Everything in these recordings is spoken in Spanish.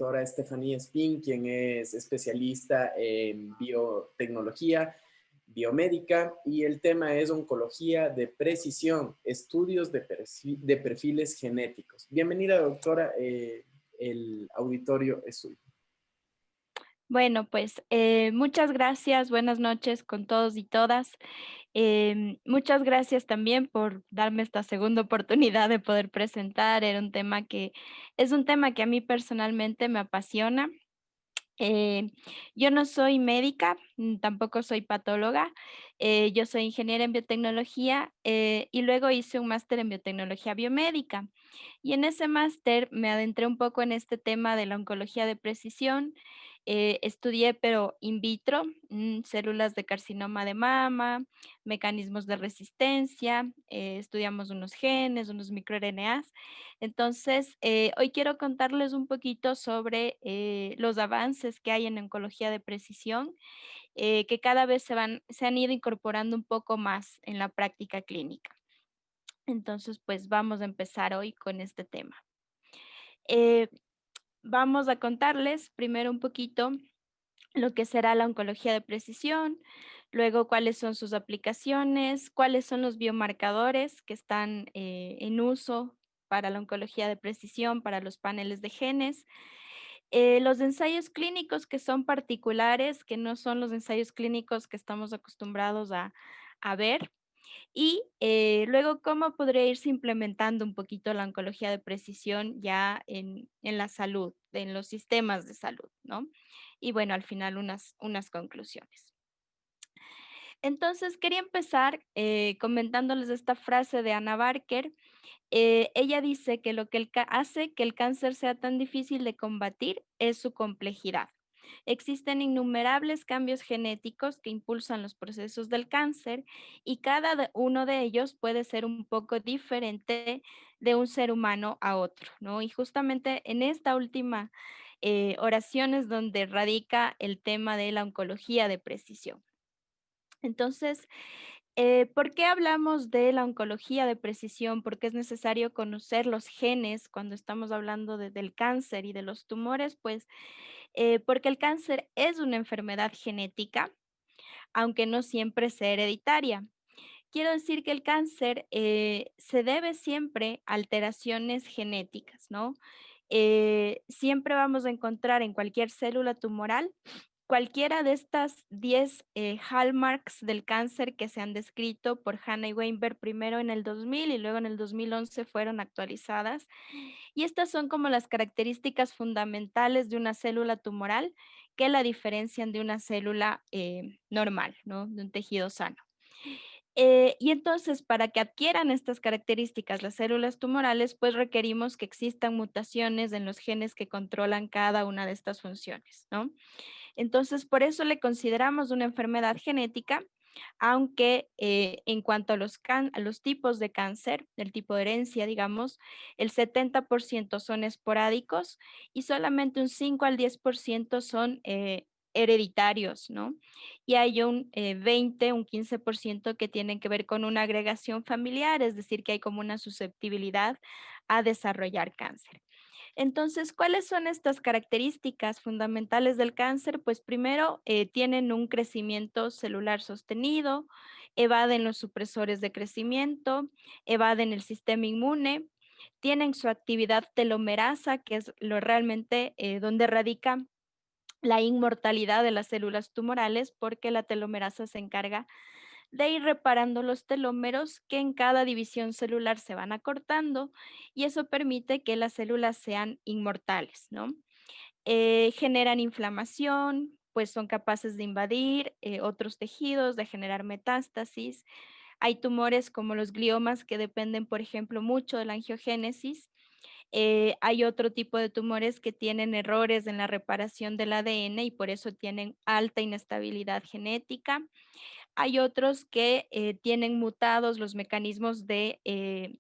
doctora Estefanía Spin, quien es especialista en biotecnología biomédica y el tema es oncología de precisión, estudios de perfiles genéticos. Bienvenida, doctora, el auditorio es suyo. Bueno, pues muchas gracias, buenas noches con todos y todas. Muchas gracias también por darme esta segunda oportunidad de poder presentar. Es un tema que a mí personalmente me apasiona. Eh, yo no soy médica, tampoco soy patóloga, yo soy ingeniera en biotecnología y luego hice un máster en biotecnología biomédica. Y en ese máster me adentré un poco en este tema de la oncología de precisión. Estudié, pero in vitro, células de carcinoma de mama, mecanismos de resistencia, estudiamos unos genes, unos microRNAs. Entonces, hoy quiero contarles un poquito sobre los avances que hay en oncología de precisión, que cada vez se han ido incorporando un poco más en la práctica clínica. Entonces, pues vamos a empezar hoy con este tema. Eh, Vamos a contarles primero un poquito lo que será la oncología de precisión, luego cuáles son sus aplicaciones, cuáles son los biomarcadores que están en uso para la oncología de precisión, para los paneles de genes, los ensayos clínicos que son particulares, que no son los ensayos clínicos que estamos acostumbrados a ver, y luego, ¿cómo podría irse implementando un poquito la oncología de precisión ya en la salud, en los sistemas de salud, ¿no? Y bueno, al final unas conclusiones. Entonces, quería empezar comentándoles esta frase de Anna Barker. Ella dice que lo que hace que el cáncer sea tan difícil de combatir es su complejidad. Existen innumerables cambios genéticos que impulsan los procesos del cáncer y uno de ellos puede ser un poco diferente de un ser humano a otro, ¿no? Y justamente en esta última oración es donde radica el tema de la oncología de precisión. Entonces, ¿por qué hablamos de la oncología de precisión? Porque es necesario conocer los genes cuando estamos hablando del cáncer y de los tumores, pues porque el cáncer es una enfermedad genética, aunque no siempre sea hereditaria. Quiero decir que el cáncer se debe siempre a alteraciones genéticas, ¿no? Siempre vamos a encontrar en cualquier célula tumoral cualquiera de estas 10 hallmarks del cáncer que se han descrito por Hanna y Weinberg primero en el 2000 y luego en el 2011 fueron actualizadas. Y estas son como las características fundamentales de una célula tumoral que la diferencian de una célula normal, ¿no? De un tejido sano. Y entonces, para que adquieran estas características las células tumorales, pues requerimos que existan mutaciones en los genes que controlan cada una de estas funciones, ¿no? Entonces, por eso le consideramos una enfermedad genética, aunque en cuanto a a los tipos de cáncer, del tipo de herencia, digamos, el 70% son esporádicos y solamente un 5 al 10% son hereditarios, ¿no? Y hay un 20, un 15% que tienen que ver con una agregación familiar, es decir, que hay como una susceptibilidad a desarrollar cáncer. Entonces, ¿cuáles son estas características fundamentales del cáncer? Pues primero, tienen un crecimiento celular sostenido, evaden los supresores de crecimiento, evaden el sistema inmune, tienen su actividad telomerasa, que es lo realmente donde radica la inmortalidad de las células tumorales, porque la telomerasa se encarga de ir reparando los telómeros que en cada división celular se van acortando y eso permite que las células sean inmortales, ¿no? Generan inflamación, pues son capaces de invadir otros tejidos, de generar metástasis. Hay tumores como los gliomas que dependen, por ejemplo, mucho de la angiogénesis. Hay otro tipo de tumores que tienen errores en la reparación del ADN y por eso tienen alta inestabilidad genética. Hay otros que tienen mutados los mecanismos de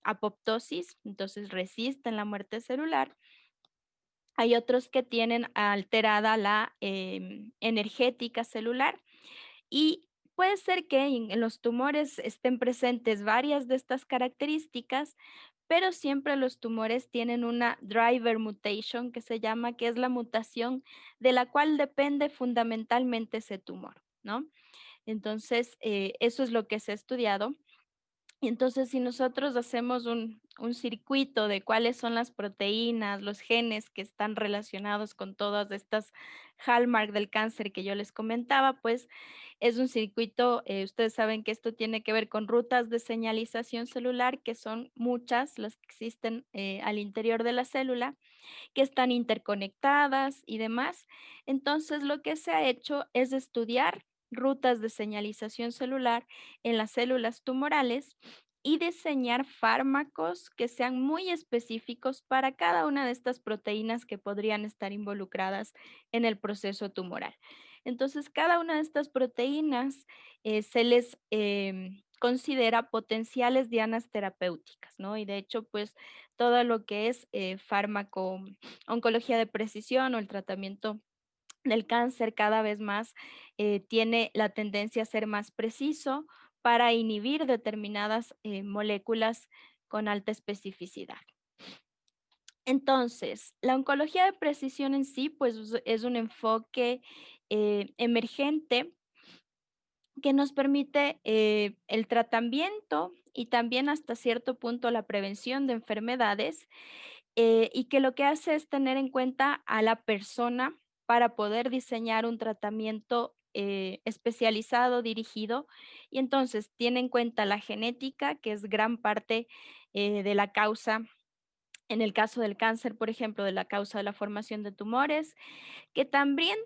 apoptosis, entonces resisten la muerte celular. Hay otros que tienen alterada la energética celular y puede ser que en los tumores estén presentes varias de estas características, pero siempre los tumores tienen una driver mutation que se llama, que es la mutación de la cual depende fundamentalmente ese tumor, ¿no? Entonces, eso es lo que se ha estudiado. Y entonces, si nosotros hacemos un circuito de cuáles son las proteínas, los genes que están relacionados con todas estas hallmark del cáncer que yo les comentaba, pues es un circuito, ustedes saben que esto tiene que ver con rutas de señalización celular, que son muchas las que existen al interior de la célula, que están interconectadas y demás. Entonces, lo que se ha hecho es estudiar rutas de señalización celular en las células tumorales y diseñar fármacos que sean muy específicos para cada una de estas proteínas que podrían estar involucradas en el proceso tumoral. Entonces, cada una de estas proteínas se les considera potenciales dianas terapéuticas, ¿no? Y de hecho, pues todo lo que es fármaco, oncología de precisión o el tratamiento del cáncer cada vez más tiene la tendencia a ser más preciso para inhibir determinadas moléculas con alta especificidad. Entonces, la oncología de precisión en sí, pues es un enfoque emergente que nos permite el tratamiento y también hasta cierto punto la prevención de enfermedades y que lo que hace es tener en cuenta a la persona para poder diseñar un tratamiento especializado, dirigido, y entonces tiene en cuenta la genética, que es gran parte de la causa, en el caso del cáncer, por ejemplo, de la causa de la formación de tumores, que también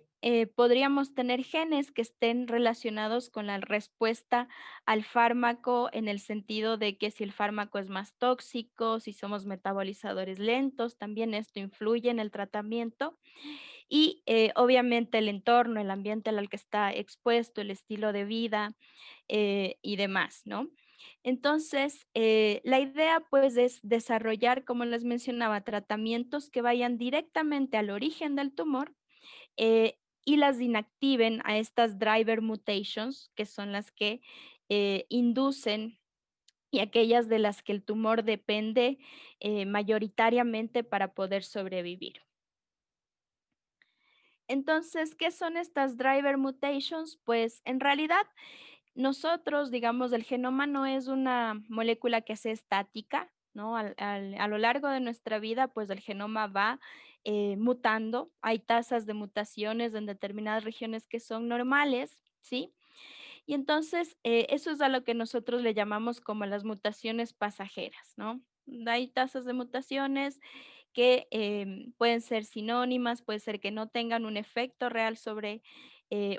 podríamos tener genes que estén relacionados con la respuesta al fármaco en el sentido de que si el fármaco es más tóxico, si somos metabolizadores lentos, también esto influye en el tratamiento y obviamente el entorno, el ambiente al que está expuesto, el estilo de vida y demás, ¿no? Entonces, la idea pues es desarrollar, como les mencionaba, tratamientos que vayan directamente al origen del tumor y las inactiven a estas driver mutations, que son las que inducen y aquellas de las que el tumor depende mayoritariamente para poder sobrevivir. Entonces, ¿qué son estas driver mutations? Pues en realidad nosotros, digamos, el genoma no es una molécula que sea estática, ¿no? A lo largo de nuestra vida, pues el genoma va mutando. Hay tasas de mutaciones en determinadas regiones que son normales, ¿sí? Y entonces, eso es a lo que nosotros le llamamos como las mutaciones pasajeras, ¿no? Hay tasas de mutaciones que pueden ser sinónimas, puede ser que no tengan un efecto real sobre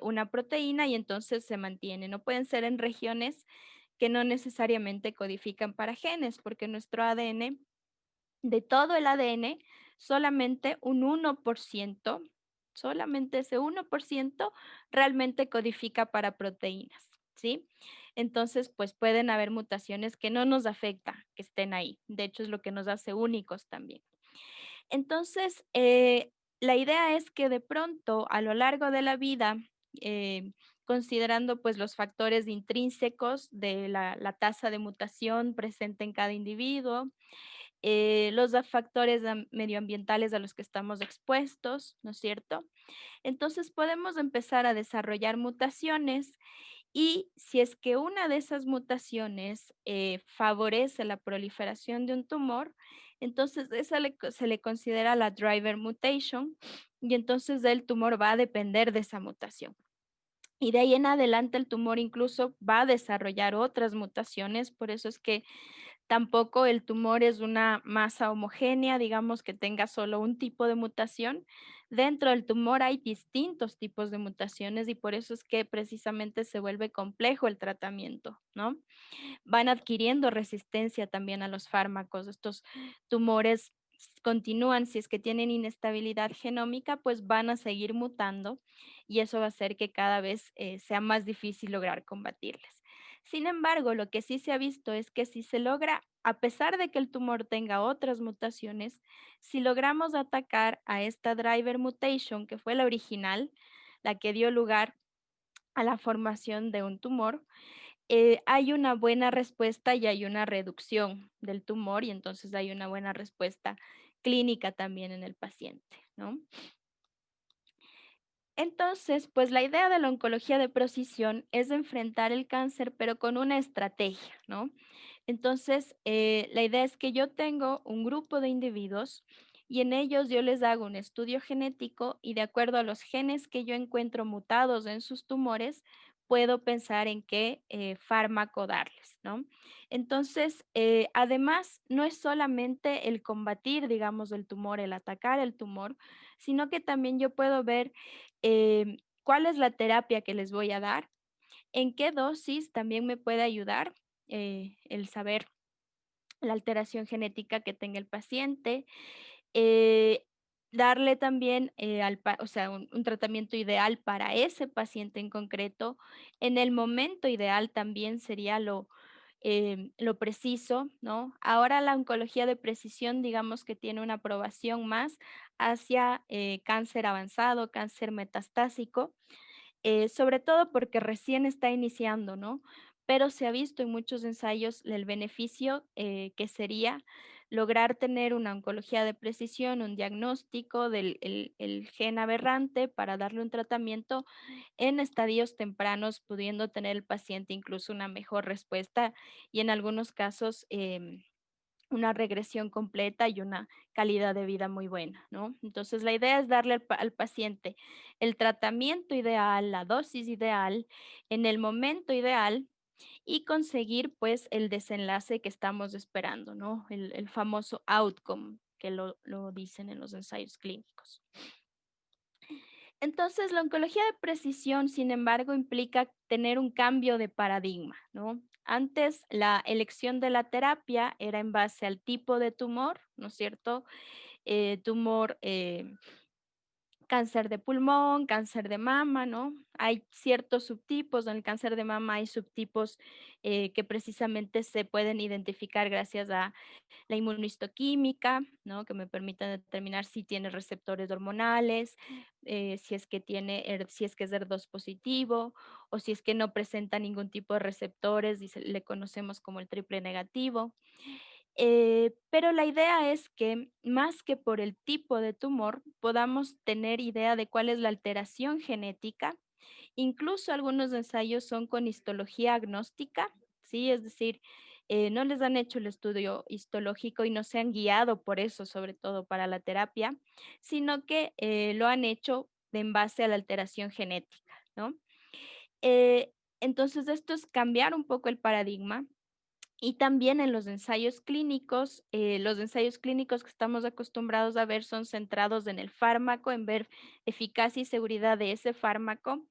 una proteína y entonces se mantienen. O pueden ser en regiones que no necesariamente codifican para genes, porque nuestro ADN, de todo el ADN, solamente un 1%, solamente ese 1% realmente codifica para proteínas, ¿sí? Entonces, pues pueden haber mutaciones que no nos afecta que estén ahí. De hecho, es lo que nos hace únicos también. Entonces, la idea es que de pronto, a lo largo de la vida, considerando pues los factores intrínsecos de la tasa de mutación presente en cada individuo, los factores medioambientales a los que estamos expuestos, ¿no es cierto? Entonces podemos empezar a desarrollar mutaciones y si es que una de esas mutaciones favorece la proliferación de un tumor, entonces esa se le considera la driver mutation y entonces el tumor va a depender de esa mutación. Y de ahí en adelante el tumor incluso va a desarrollar otras mutaciones, por eso es que tampoco el tumor es una masa homogénea, digamos que tenga solo un tipo de mutación. Dentro del tumor hay distintos tipos de mutaciones y por eso es que precisamente se vuelve complejo el tratamiento, ¿no? Van adquiriendo resistencia también a los fármacos. Estos tumores continúan, si es que tienen inestabilidad genómica, pues van a seguir mutando y eso va a hacer que cada vez sea más difícil lograr combatirles. Sin embargo, lo que sí se ha visto es que si se logra, a pesar de que el tumor tenga otras mutaciones, si logramos atacar a esta driver mutation, que fue la original, la que dio lugar a la formación de un tumor, hay una buena respuesta y hay una reducción del tumor y entonces hay una buena respuesta clínica también en el paciente, ¿no? Entonces, pues la idea de la oncología de precisión es enfrentar el cáncer, pero con una estrategia, ¿no? Entonces, la idea es que yo tengo un grupo de individuos y en ellos yo les hago un estudio genético y de acuerdo a los genes que yo encuentro mutados en sus tumores, puedo pensar en qué fármaco darles, ¿no? Entonces, además, no es solamente el combatir, digamos, el tumor, el atacar el tumor, sino que también yo puedo ver cuál es la terapia que les voy a dar, en qué dosis también me puede ayudar el saber la alteración genética que tenga el paciente, eh, darle también o sea, un tratamiento ideal para ese paciente en concreto. En el momento ideal también sería lo preciso, ¿no? Ahora la oncología de precisión, digamos que tiene una aprobación más hacia cáncer avanzado, cáncer metastásico, sobre todo porque recién está iniciando, ¿no? Pero se ha visto en muchos ensayos el beneficio que sería lograr tener una oncología de precisión, un diagnóstico del el gen aberrante para darle un tratamiento en estadios tempranos, pudiendo tener el paciente incluso una mejor respuesta y en algunos casos una regresión completa y una calidad de vida muy buena, ¿no? Entonces, la idea es darle al paciente el tratamiento ideal, la dosis ideal, en el momento ideal y conseguir, pues, el desenlace que estamos esperando, ¿no? El famoso outcome que lo dicen en los ensayos clínicos. Entonces, la oncología de precisión, sin embargo, implica tener un cambio de paradigma, ¿no? Antes, la elección de la terapia era en base al tipo de tumor, ¿no es cierto? Tumor cáncer de pulmón, cáncer de mama, ¿no? Hay ciertos subtipos, en el cáncer de mama hay subtipos que precisamente se pueden identificar gracias a la inmunohistoquímica, ¿no? Que me permiten determinar si tiene receptores hormonales, si es que si es que es ER2 positivo o si es que no presenta ningún tipo de receptores y le conocemos como el triple negativo. Pero la idea es que más que por el tipo de tumor, podamos tener idea de cuál es la alteración genética. Incluso algunos ensayos son con histología agnóstica, ¿sí? Es decir, no les han hecho el estudio histológico y no se han guiado por eso, sobre todo para la terapia, sino que lo han hecho en base a la alteración genética, ¿no? Entonces, esto es cambiar un poco el paradigma y también en los ensayos clínicos que estamos acostumbrados a ver son centrados en el fármaco, en ver eficacia y seguridad de ese fármaco.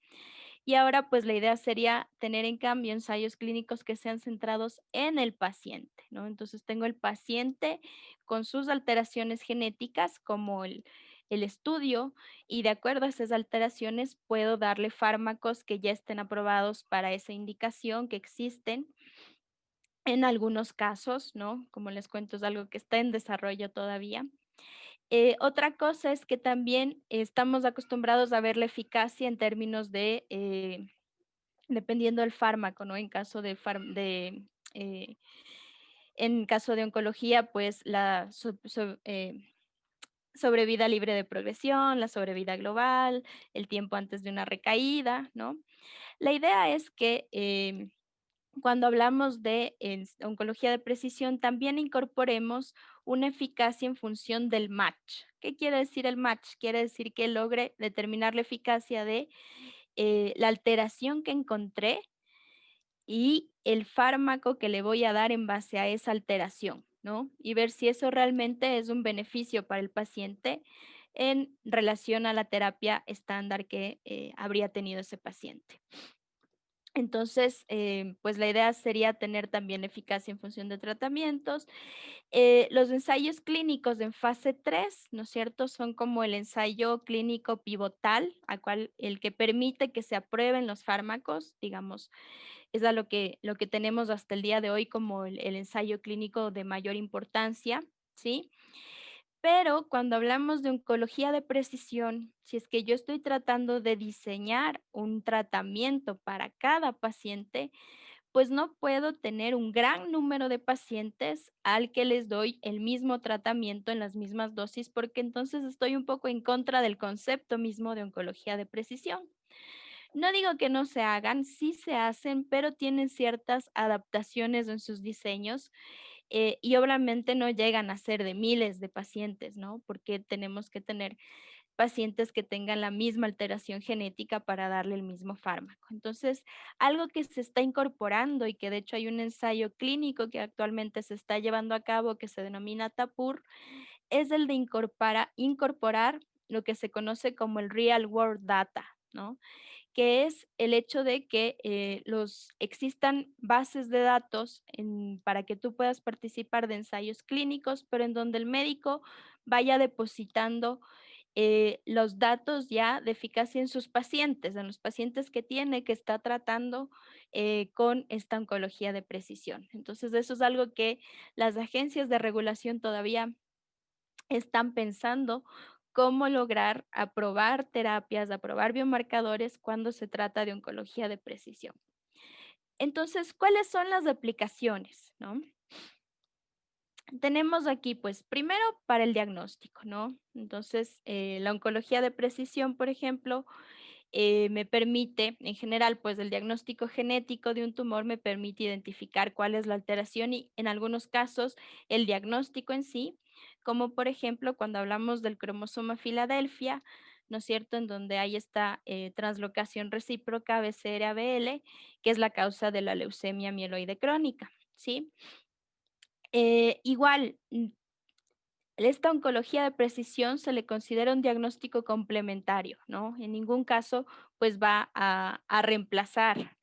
Y ahora, pues la idea sería tener en cambio ensayos clínicos que sean centrados en el paciente, ¿no? Entonces tengo el paciente con sus alteraciones genéticas como el estudio y de acuerdo a esas alteraciones puedo darle fármacos que ya estén aprobados para esa indicación que existen en algunos casos, ¿no? Como les cuento, es algo que está en desarrollo todavía. Otra cosa es que también estamos acostumbrados a ver la eficacia en términos de, dependiendo del fármaco, ¿no? Eh, en caso de oncología, pues la sobrevida libre de progresión, la sobrevida global, el tiempo antes de una recaída, ¿no? La idea es que cuando hablamos de oncología de precisión, también incorporemos una eficacia en función del match. ¿Qué quiere decir el match? Quiere decir que logre determinar la eficacia de la alteración que encontré y el fármaco que le voy a dar en base a esa alteración, ¿no? Y ver si eso realmente es un beneficio para el paciente en relación a la terapia estándar que habría tenido ese paciente. Entonces, pues la idea sería tener también eficacia en función de tratamientos. Los ensayos clínicos en fase 3, ¿no es cierto? Son como el ensayo clínico pivotal, el que permite que se aprueben los fármacos, digamos, es a lo que tenemos hasta el día de hoy como el ensayo clínico de mayor importancia, ¿sí? Pero cuando hablamos de oncología de precisión, si es que yo estoy tratando de diseñar un tratamiento para cada paciente, pues no puedo tener un gran número de pacientes al que les doy el mismo tratamiento en las mismas dosis, porque entonces estoy un poco en contra del concepto mismo de oncología de precisión. No digo que no se hagan, sí se hacen, pero tienen ciertas adaptaciones en sus diseños, y obviamente no llegan a ser de miles de pacientes, ¿no? Porque tenemos que tener pacientes que tengan la misma alteración genética para darle el mismo fármaco. Entonces, algo que se está incorporando y que de hecho hay un ensayo clínico que actualmente se está llevando a cabo que se denomina TAPUR, es el de incorporar lo que se conoce como el real world data, ¿no? Que es el hecho de que existan bases de datos para que tú puedas participar de ensayos clínicos, pero en donde el médico vaya depositando los datos ya de eficacia en sus pacientes, en los pacientes que tiene, que está tratando con esta oncología de precisión. Entonces, eso es algo que las agencias de regulación todavía están pensando cómo lograr aprobar terapias, aprobar biomarcadores cuando se trata de oncología de precisión. Entonces, ¿cuáles son las aplicaciones, no? Tenemos aquí, pues, primero para el diagnóstico, ¿no? Entonces, la oncología de precisión, por ejemplo, me permite, en general, pues el diagnóstico genético de un tumor me permite identificar cuál es la alteración y en algunos casos el diagnóstico en sí, como por ejemplo cuando hablamos del cromosoma Filadelfia, ¿no es cierto? En donde hay esta translocación recíproca BCR-ABL, que es la causa de la leucemia mieloide crónica, ¿sí? Igual, esta oncología de precisión se le considera un diagnóstico complementario, ¿no? En ningún caso, pues va a reemplazar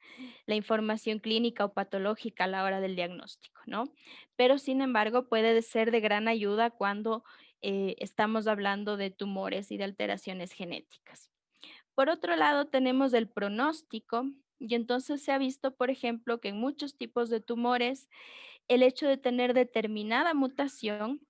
la información clínica o patológica a la hora del diagnóstico, ¿no? Pero sin embargo, puede ser de gran ayuda cuando estamos hablando de tumores y de alteraciones genéticas. Por otro lado, tenemos el pronóstico y entonces se ha visto, por ejemplo, que en muchos tipos de tumores, el hecho de tener determinada mutación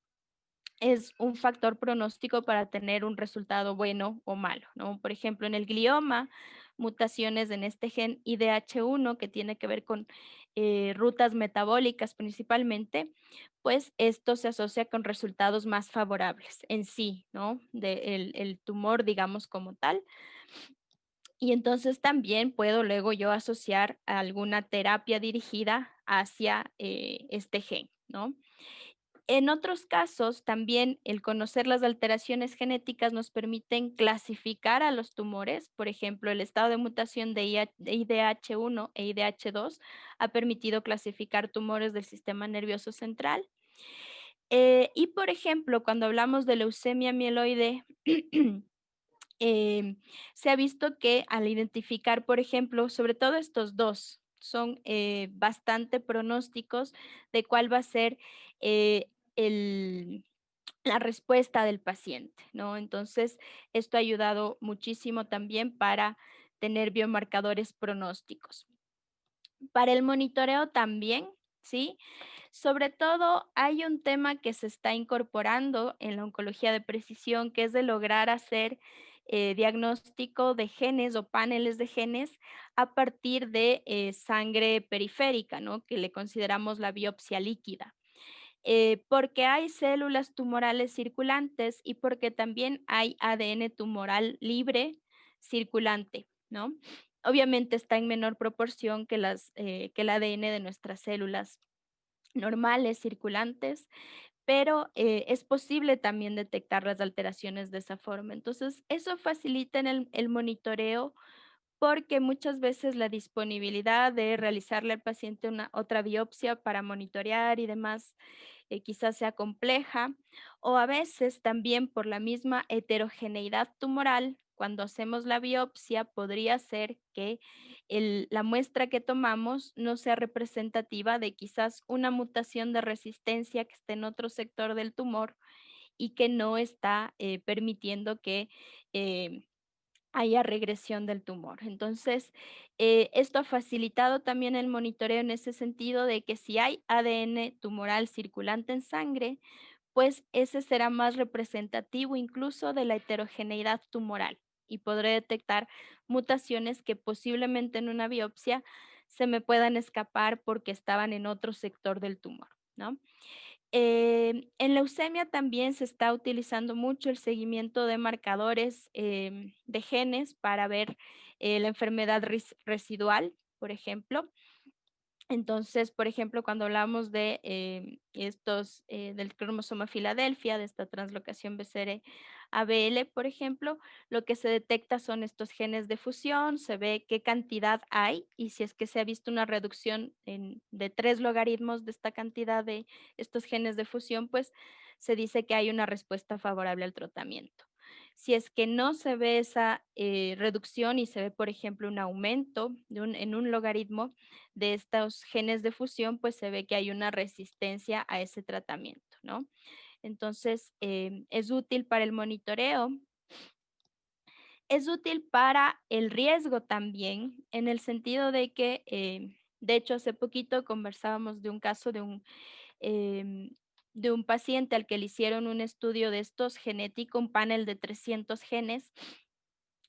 es un factor pronóstico para tener un resultado bueno o malo, ¿no? Por ejemplo, en el glioma, mutaciones en este gen IDH1 que tiene que ver con rutas metabólicas principalmente, pues esto se asocia con resultados más favorables en sí, ¿no? El tumor, digamos, como tal. Y entonces también puedo luego yo asociar alguna terapia dirigida hacia este gen, ¿no? En otros casos, también el conocer las alteraciones genéticas nos permiten clasificar a los tumores. Por ejemplo, el estado de mutación de IDH1 e IDH2 ha permitido clasificar tumores del sistema nervioso central. Y, por ejemplo, cuando hablamos de leucemia mieloide, se ha visto que al identificar, por ejemplo, sobre todo estos dos, son bastante pronósticos de cuál va a ser eh, el, la respuesta del paciente, ¿no? Entonces, esto ha ayudado muchísimo también para tener biomarcadores pronósticos. Para el monitoreo también, ¿sí? Sobre todo, hay un tema que se está incorporando en la oncología de precisión, que es de lograr hacer diagnóstico de genes o paneles de genes a partir de sangre periférica, ¿no? Que le consideramos la biopsia líquida. Porque hay células tumorales circulantes y porque también hay ADN tumoral libre circulante, ¿no? Obviamente está en menor proporción que que el ADN de nuestras células normales, circulantes, pero es posible también detectar las alteraciones de esa forma. Entonces, eso facilita en el monitoreo porque muchas veces la disponibilidad de realizarle al paciente una otra biopsia para monitorear y demás, quizás sea compleja, o a veces también por la misma heterogeneidad tumoral, cuando hacemos la biopsia podría ser que la muestra que tomamos no sea representativa de quizás una mutación de resistencia que esté en otro sector del tumor y que no está permitiendo que eh, haya regresión del tumor. Entonces, esto ha facilitado también el monitoreo en ese sentido de que si hay ADN tumoral circulante en sangre, pues ese será más representativo incluso de la heterogeneidad tumoral y podré detectar mutaciones que posiblemente en una biopsia se me puedan escapar porque estaban en otro sector del tumor, ¿no? En leucemia también se está utilizando mucho el seguimiento de marcadores de genes para ver la enfermedad residual, por ejemplo. Entonces, por ejemplo, cuando hablamos de estos, del cromosoma Filadelfia, de esta translocación BCR-ABL, por ejemplo, lo que se detecta son estos genes de fusión, se ve qué cantidad hay y si es que se ha visto una reducción de 3 logaritmos de esta cantidad de estos genes de fusión, pues se dice que hay una respuesta favorable al tratamiento. Si es que no se ve esa reducción y se ve, por ejemplo, un aumento en un logaritmo, de estos genes de fusión, pues se ve que hay una resistencia a ese tratamiento, ¿no? Entonces, es útil para el monitoreo, es útil para el riesgo también, en el sentido de que, de hecho, hace poquito conversábamos de un caso em, de un paciente al que le hicieron un estudio de estos genético, un panel de 300 genes,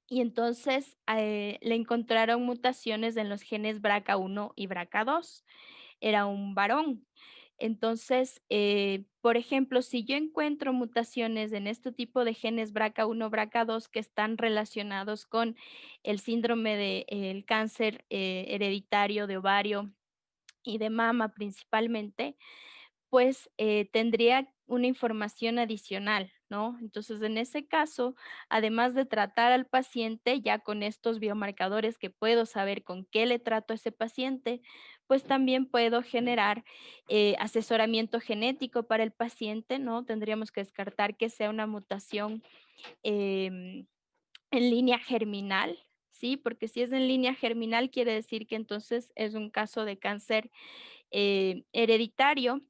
y entonces le encontraron mutaciones en los genes BRCA1 y BRCA2. Era un varón. Entonces, por ejemplo, si yo encuentro mutaciones en este tipo de genes BRCA1, BRCA2 que están relacionados con el síndrome del cáncer hereditario de ovario y de mama principalmente, pues, tendría una información adicional, ¿no? Entonces, en ese caso, además de tratar al paciente ya con estos biomarcadores que puedo saber con qué le trato a ese paciente, pues también puedo generar asesoramiento genético para el paciente, ¿no? Tendríamos que descartar que sea una mutación em, en línea germinal, ¿sí? Porque si es en línea germinal, quiere decir que entonces es un caso de cáncer hereditario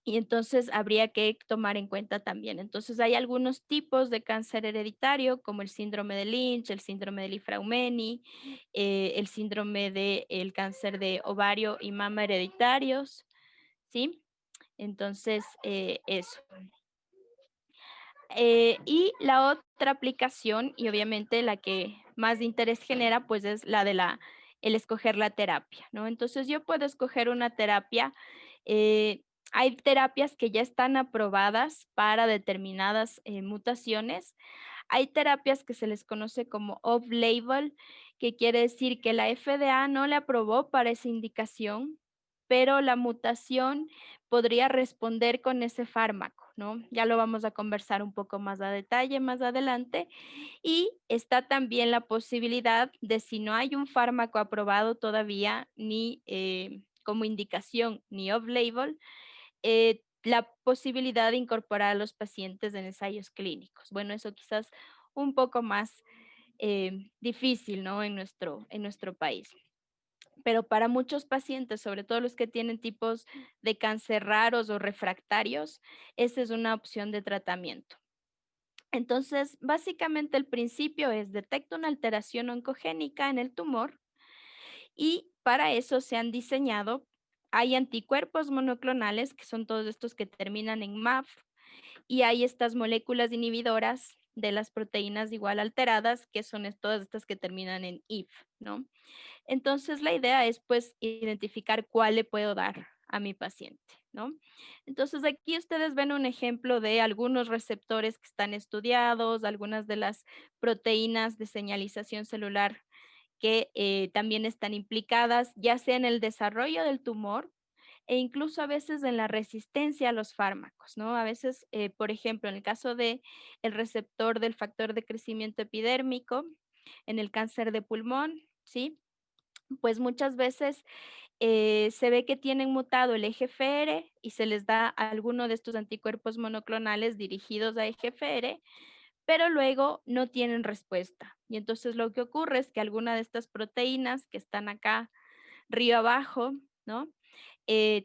y entonces habría que tomar en cuenta también. Entonces hay algunos tipos de cáncer hereditario, como el síndrome de Lynch, el síndrome de Li-Fraumeni, el síndrome del cáncer de ovario y mama hereditarios, ¿sí? Entonces, eso. Y la otra aplicación, y obviamente la que más interés genera, pues es la de el escoger la terapia, ¿no? Entonces yo puedo escoger una terapia. eh, Hay terapias que ya están aprobadas para determinadas mutaciones. Hay terapias que se les conoce como off-label, que quiere decir que la FDA no le aprobó para esa indicación, pero la mutación podría responder con ese fármaco, ¿no? Ya lo vamos a conversar un poco más a detalle más adelante. Y está también la posibilidad de si no hay un fármaco aprobado todavía, ni como indicación, ni off-label, la posibilidad de incorporar a los pacientes en ensayos clínicos. Bueno, eso quizás un poco más difícil, ¿no? En nuestro país. Pero para muchos pacientes, sobre todo los que tienen tipos de cáncer raros o refractarios, esa es una opción de tratamiento. Entonces, básicamente el principio es detecta una alteración oncogénica en el tumor y para eso se han diseñado, hay anticuerpos monoclonales, que son todos estos que terminan en MAF, y hay estas moléculas inhibidoras de las proteínas igual alteradas, que son todas estas que terminan en IF, ¿no? Entonces, la idea es, pues, identificar cuál le puedo dar a mi paciente, ¿no? Entonces, aquí ustedes ven un ejemplo de algunos receptores que están estudiados, algunas de las proteínas de señalización celular que también están implicadas, ya sea en el desarrollo del tumor e incluso a veces en la resistencia a los fármacos, ¿no? A veces, por ejemplo, en el caso de el receptor del factor de crecimiento epidérmico, en el cáncer de pulmón, ¿sí? Pues muchas veces se ve que tienen mutado el EGFR y se les da alguno de estos anticuerpos monoclonales dirigidos a EGFR, pero luego no tienen respuesta. Y entonces lo que ocurre es que alguna de estas proteínas que están acá río abajo, ¿no?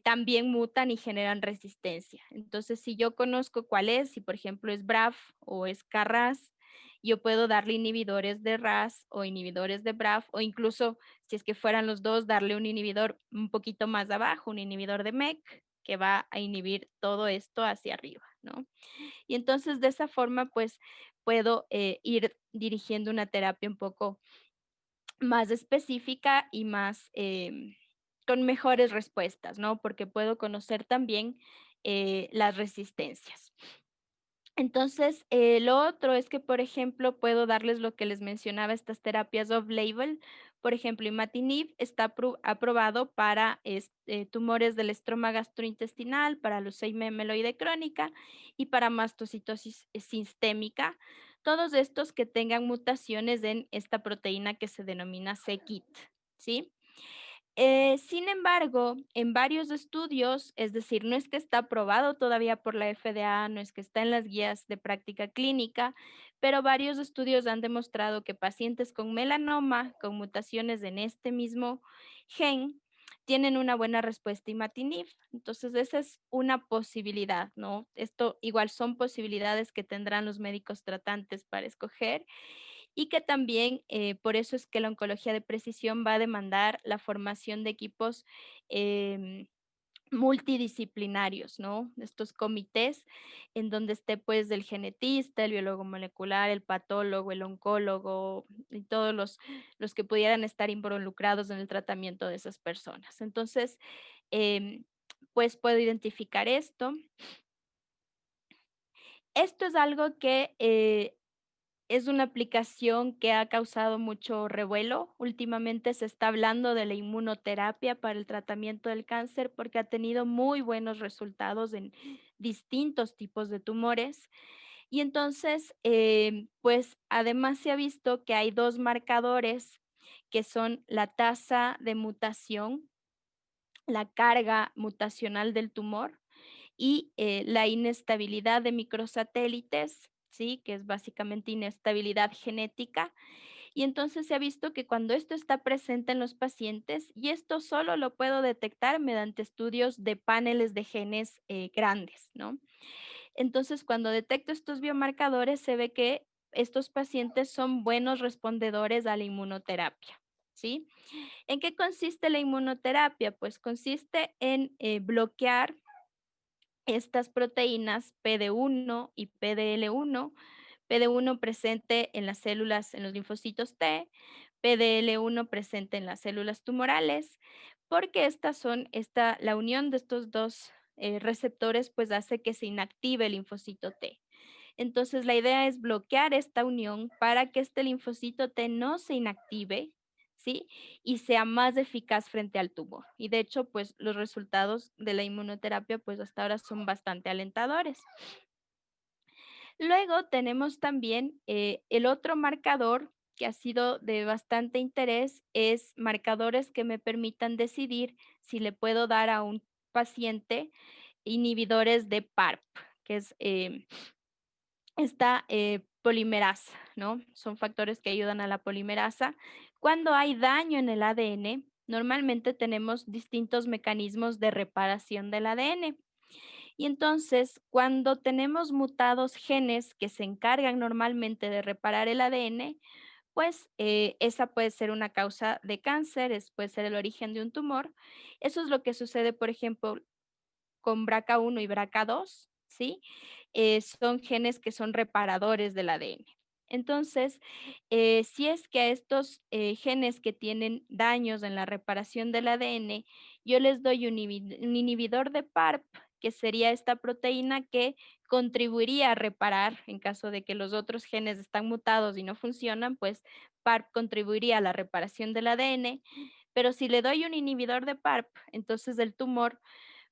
También mutan y generan resistencia. Entonces, si yo conozco cuál es, si por ejemplo es BRAF o es KRAS, yo puedo darle inhibidores de RAS o inhibidores de BRAF o incluso, si es que fueran los dos, darle un inhibidor un poquito más abajo, un inhibidor de MEK que va a inhibir todo esto hacia arriba, ¿no? Y entonces de esa forma, pues puedo ir dirigiendo una terapia un poco más específica y más con mejores respuestas, ¿no? Porque puedo conocer también las resistencias. Entonces, lo otro es que, por ejemplo, puedo darles lo que les mencionaba, estas terapias off-label. Por ejemplo, imatinib está aprobado para tumores del estroma gastrointestinal, para leucemia mieloide crónica y para mastocitosis sistémica. Todos estos que tengan mutaciones en esta proteína que se denomina c-KIT, ¿sí? Sin embargo, en varios estudios, es decir, no es que está aprobado todavía por la FDA, no es que está en las guías de práctica clínica, pero varios estudios han demostrado que pacientes con melanoma, con mutaciones en este mismo gen, tienen una buena respuesta a imatinib. Entonces, esa es una posibilidad, ¿no? Esto igual son posibilidades que tendrán los médicos tratantes para escoger y que también por eso es que la oncología de precisión va a demandar la formación de equipos em, multidisciplinarios, ¿no? Estos comités en donde esté pues el genetista, el biólogo molecular, el patólogo, el oncólogo y todos los que pudieran estar involucrados en el tratamiento de esas personas. Entonces, em, pues puedo identificar esto. Esto es algo que es una aplicación que ha causado mucho revuelo. Últimamente se está hablando de la inmunoterapia para el tratamiento del cáncer porque ha tenido muy buenos resultados en distintos tipos de tumores. Y entonces, pues además se ha visto que hay dos marcadores que son la tasa de mutación, la carga mutacional del tumor y la inestabilidad de microsatélites, ¿sí? Que es básicamente inestabilidad genética. Y entonces se ha visto que cuando esto está presente en los pacientes, y esto solo lo puedo detectar mediante estudios de paneles de genes grandes, ¿no? Entonces, cuando detecto estos biomarcadores, se ve que estos pacientes son buenos respondedores a la inmunoterapia, ¿sí? ¿En qué consiste la inmunoterapia? Pues consiste en bloquear estas proteínas PD-1 y PDL1, PD-1 presente en las células, en los linfocitos T, PDL1 presente en las células tumorales, porque la unión de estos dos receptores pues hace que se inactive el linfocito T. Entonces, la idea es bloquear esta unión para que este linfocito T no se inactive, ¿sí? Y sea más eficaz frente al tumor. Y de hecho, pues los resultados de la inmunoterapia, pues hasta ahora son bastante alentadores. Luego tenemos también el otro marcador que ha sido de bastante interés, es marcadores que me permitan decidir si le puedo dar a un paciente inhibidores de PARP, que es esta polimerasa, ¿no? Son factores que ayudan a la polimerasa. Cuando hay daño en el ADN, normalmente tenemos distintos mecanismos de reparación del ADN. Y entonces, cuando tenemos mutados genes que se encargan normalmente de reparar el ADN, pues esa puede ser una causa de cáncer, puede ser el origen de un tumor. Eso es lo que sucede, por ejemplo, con BRCA1 y BRCA2, ¿sí? Son genes que son reparadores del ADN. Entonces, si es que a estos genes que tienen daños en la reparación del ADN, yo les doy un inhibidor de PARP, que sería esta proteína que contribuiría a reparar en caso de que los otros genes están mutados y no funcionan, pues PARP contribuiría a la reparación del ADN, pero si le doy un inhibidor de PARP, entonces el tumor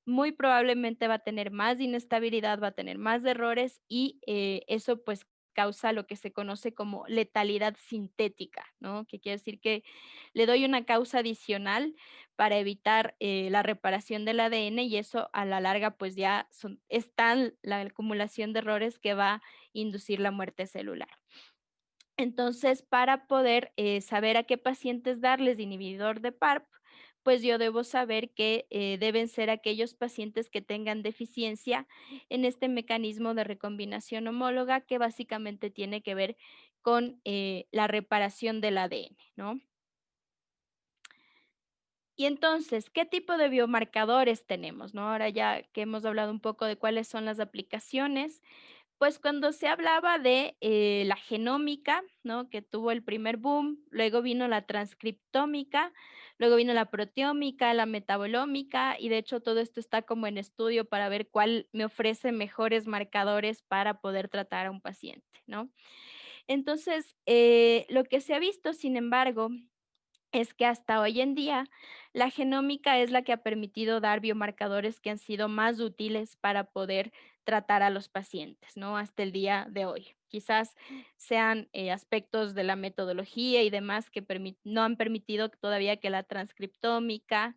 muy probablemente va a tener más inestabilidad, va a tener más errores y eso pues causa lo que se conoce como letalidad sintética, ¿no? Que quiere decir que le doy una causa adicional para evitar la reparación del ADN y eso a la larga pues ya es tal la acumulación de errores que va a inducir la muerte celular. Entonces, para poder saber a qué pacientes darles inhibidor de PARP, pues yo debo saber que deben ser aquellos pacientes que tengan deficiencia en este mecanismo de recombinación homóloga que básicamente tiene que ver con la reparación del ADN, ¿no? Y entonces, ¿qué tipo de biomarcadores tenemos, no? Ahora ya que hemos hablado un poco de cuáles son las aplicaciones, Pues cuando se hablaba de la genómica, ¿no? Que tuvo el primer boom, luego vino la transcriptómica, luego vino la proteómica, la metabolómica, y de hecho todo esto está como en estudio para ver cuál me ofrece mejores marcadores para poder tratar a un paciente, ¿no? Entonces, lo que se ha visto, sin embargo, es que hasta hoy en día la genómica es la que ha permitido dar biomarcadores que han sido más útiles para poder tratar a los pacientes, ¿no? Hasta el día de hoy. Quizás sean aspectos de la metodología y demás que no han permitido todavía que la transcriptómica,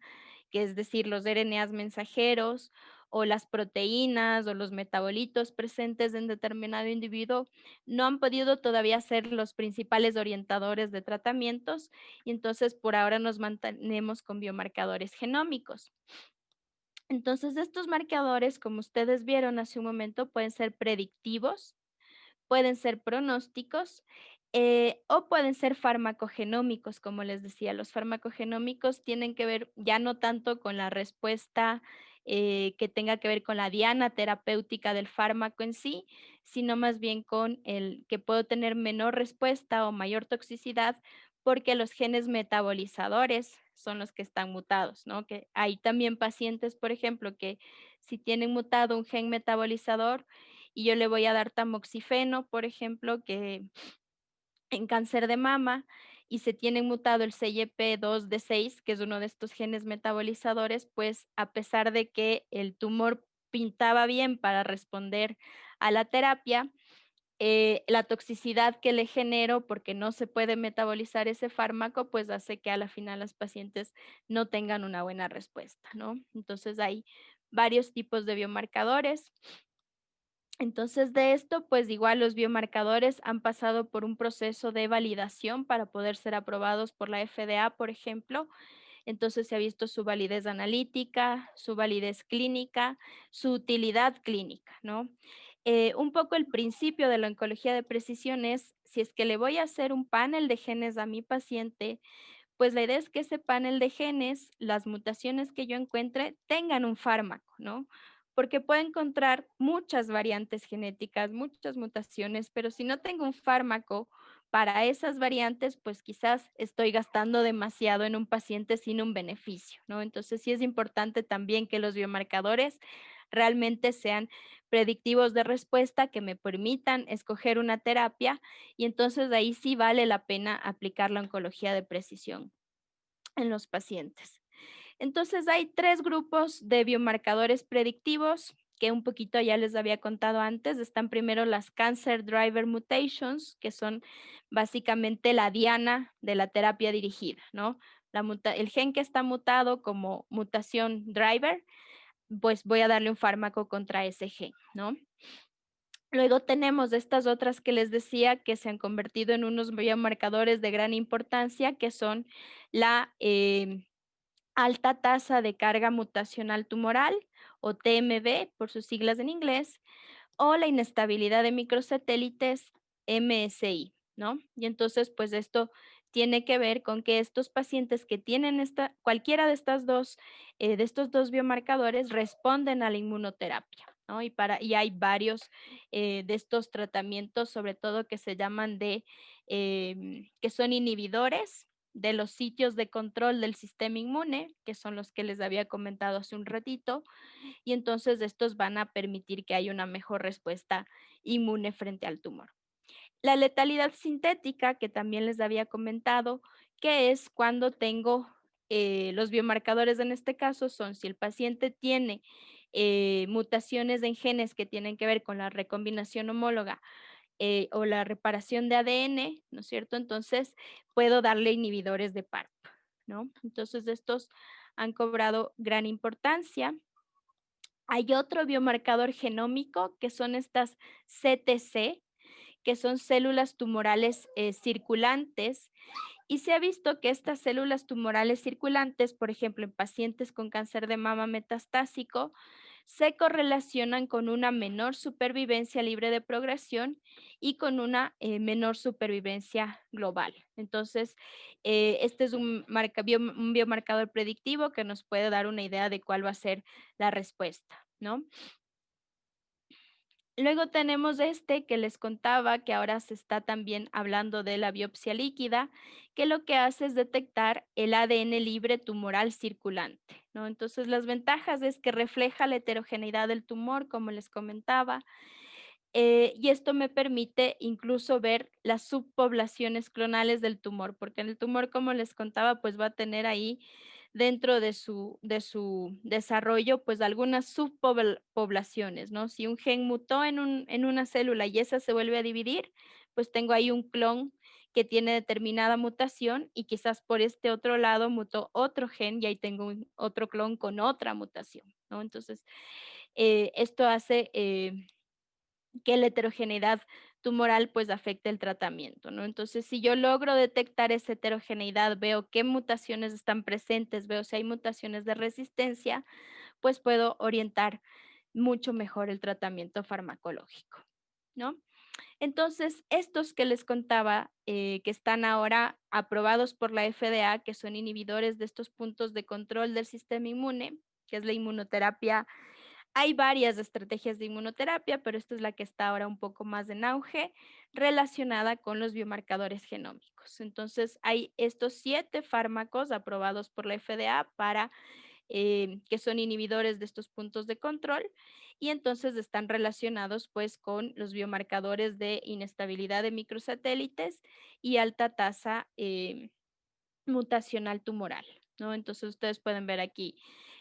que es decir, los RNAs mensajeros o las proteínas o los metabolitos presentes en determinado individuo, no han podido todavía ser los principales orientadores de tratamientos y entonces por ahora nos mantenemos con biomarcadores genómicos. Entonces, estos marcadores, como ustedes vieron hace un momento, pueden ser predictivos, pueden ser pronósticos, o pueden ser farmacogenómicos, como les decía. Los farmacogenómicos tienen que ver ya no tanto con la respuesta, que tenga que ver con la diana terapéutica del fármaco en sí, sino más bien con el que puedo tener menor respuesta o mayor toxicidad, porque los genes metabolizadores son los que están mutados, ¿no? Que hay también pacientes, por ejemplo, que si tienen mutado un gen metabolizador, y yo le voy a dar tamoxifeno, por ejemplo, que en cáncer de mama, y se tiene mutado el CYP2D6, que es uno de estos genes metabolizadores, pues a pesar de que el tumor pintaba bien para responder a la terapia, la toxicidad que le genero, porque no se puede metabolizar ese fármaco, pues hace que a la final las pacientes no tengan una buena respuesta, ¿no? Entonces hay varios tipos de biomarcadores. Entonces, de esto, pues igual los biomarcadores han pasado por un proceso de validación para poder ser aprobados por la FDA, por ejemplo. Entonces, se ha visto su validez analítica, su validez clínica, su utilidad clínica, ¿no? Un poco el principio de la oncología de precisión es, si es que le voy a hacer un panel de genes a mi paciente, pues la idea es que ese panel de genes, las mutaciones que yo encuentre, tengan un fármaco, ¿no? Porque puedo encontrar muchas variantes genéticas, muchas mutaciones, pero si no tengo un fármaco para esas variantes, pues quizás estoy gastando demasiado en un paciente sin un beneficio, ¿no? Entonces sí es importante también que los biomarcadores realmente sean predictivos de respuesta, que me permitan escoger una terapia y entonces ahí sí vale la pena aplicar la oncología de precisión en los pacientes. Entonces, hay 3 grupos de biomarcadores predictivos que un poquito ya les había contado antes. Están primero las Cancer Driver Mutations, que son básicamente la diana de la terapia dirigida, ¿no? El gen que está mutado como mutación driver, pues voy a darle un fármaco contra ese gen, ¿no? Luego tenemos estas otras que les decía que se han convertido en unos biomarcadores de gran importancia, que son la alta tasa de carga mutacional tumoral, o TMB por sus siglas en inglés, o la inestabilidad de microsatélites, MSI, ¿no? Y entonces, pues esto tiene que ver con que estos pacientes que tienen cualquiera de estas dos, de estos dos biomarcadores responden a la inmunoterapia, ¿no? Y hay varios de estos tratamientos, sobre todo que se llaman que son inhibidores de los sitios de control del sistema inmune, que son los que les había comentado hace un ratito, y entonces estos van a permitir que haya una mejor respuesta inmune frente al tumor. La letalidad sintética, que también les había comentado, que es cuando tengo los biomarcadores en este caso son si el paciente tiene mutaciones en genes que tienen que ver con la recombinación homóloga o la reparación de ADN, ¿no es cierto? Entonces puedo darle inhibidores de PARP, ¿no? Entonces estos han cobrado gran importancia. Hay otro biomarcador genómico que son estas CTC, que son células tumorales circulantes, y se ha visto que estas células tumorales circulantes, por ejemplo, en pacientes con cáncer de mama metastásico, se correlacionan con una menor supervivencia libre de progresión y con una menor supervivencia global. Entonces, este es un biomarcador predictivo que nos puede dar una idea de cuál va a ser la respuesta, ¿no? Luego tenemos este que les contaba, que ahora se está también hablando de la biopsia líquida, que lo que hace es detectar el ADN libre tumoral circulante, ¿no? Entonces, las ventajas es que refleja la heterogeneidad del tumor, como les comentaba, y esto me permite incluso ver las subpoblaciones clonales del tumor, porque el tumor, como les contaba, pues va a tener ahí dentro de su desarrollo, pues algunas subpoblaciones, ¿no? Si un gen mutó en una célula y esa se vuelve a dividir, pues tengo ahí un clon que tiene determinada mutación y quizás por este otro lado mutó otro gen y ahí tengo otro clon con otra mutación, ¿no? Entonces, esto hace que la heterogeneidad tumoral pues afecte el tratamiento, ¿no? Entonces, si yo logro detectar esa heterogeneidad, veo qué mutaciones están presentes, veo si hay mutaciones de resistencia, pues puedo orientar mucho mejor el tratamiento farmacológico, ¿no? Entonces, estos que les contaba, que están ahora aprobados por la FDA, que son inhibidores de estos puntos de control del sistema inmune, que es la inmunoterapia. Hay varias estrategias de inmunoterapia, pero esta es la que está ahora un poco más en auge, relacionada con los biomarcadores genómicos. Entonces, hay estos 7 fármacos aprobados por la FDA para que son inhibidores de estos puntos de control y entonces están relacionados pues con los biomarcadores de inestabilidad de microsatélites y alta tasa mutacional tumoral, ¿no? Entonces ustedes pueden ver aquí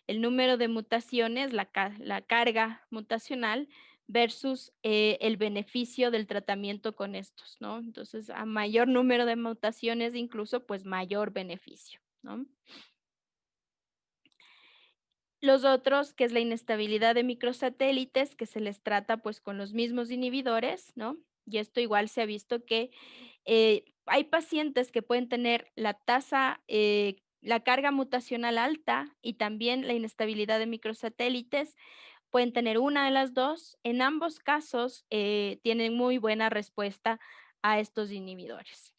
el número de mutaciones, la carga mutacional versus el beneficio del tratamiento con estos, ¿no? Entonces, a mayor número de mutaciones, incluso, pues mayor beneficio, ¿no? Los otros, que es la inestabilidad de microsatélites, que se les trata pues con los mismos inhibidores, ¿no? Y esto igual se ha visto que hay pacientes que pueden tener la carga mutacional alta y también la inestabilidad de microsatélites, pueden tener una de las dos. En ambos casos tienen muy buena respuesta a estos inhibidores.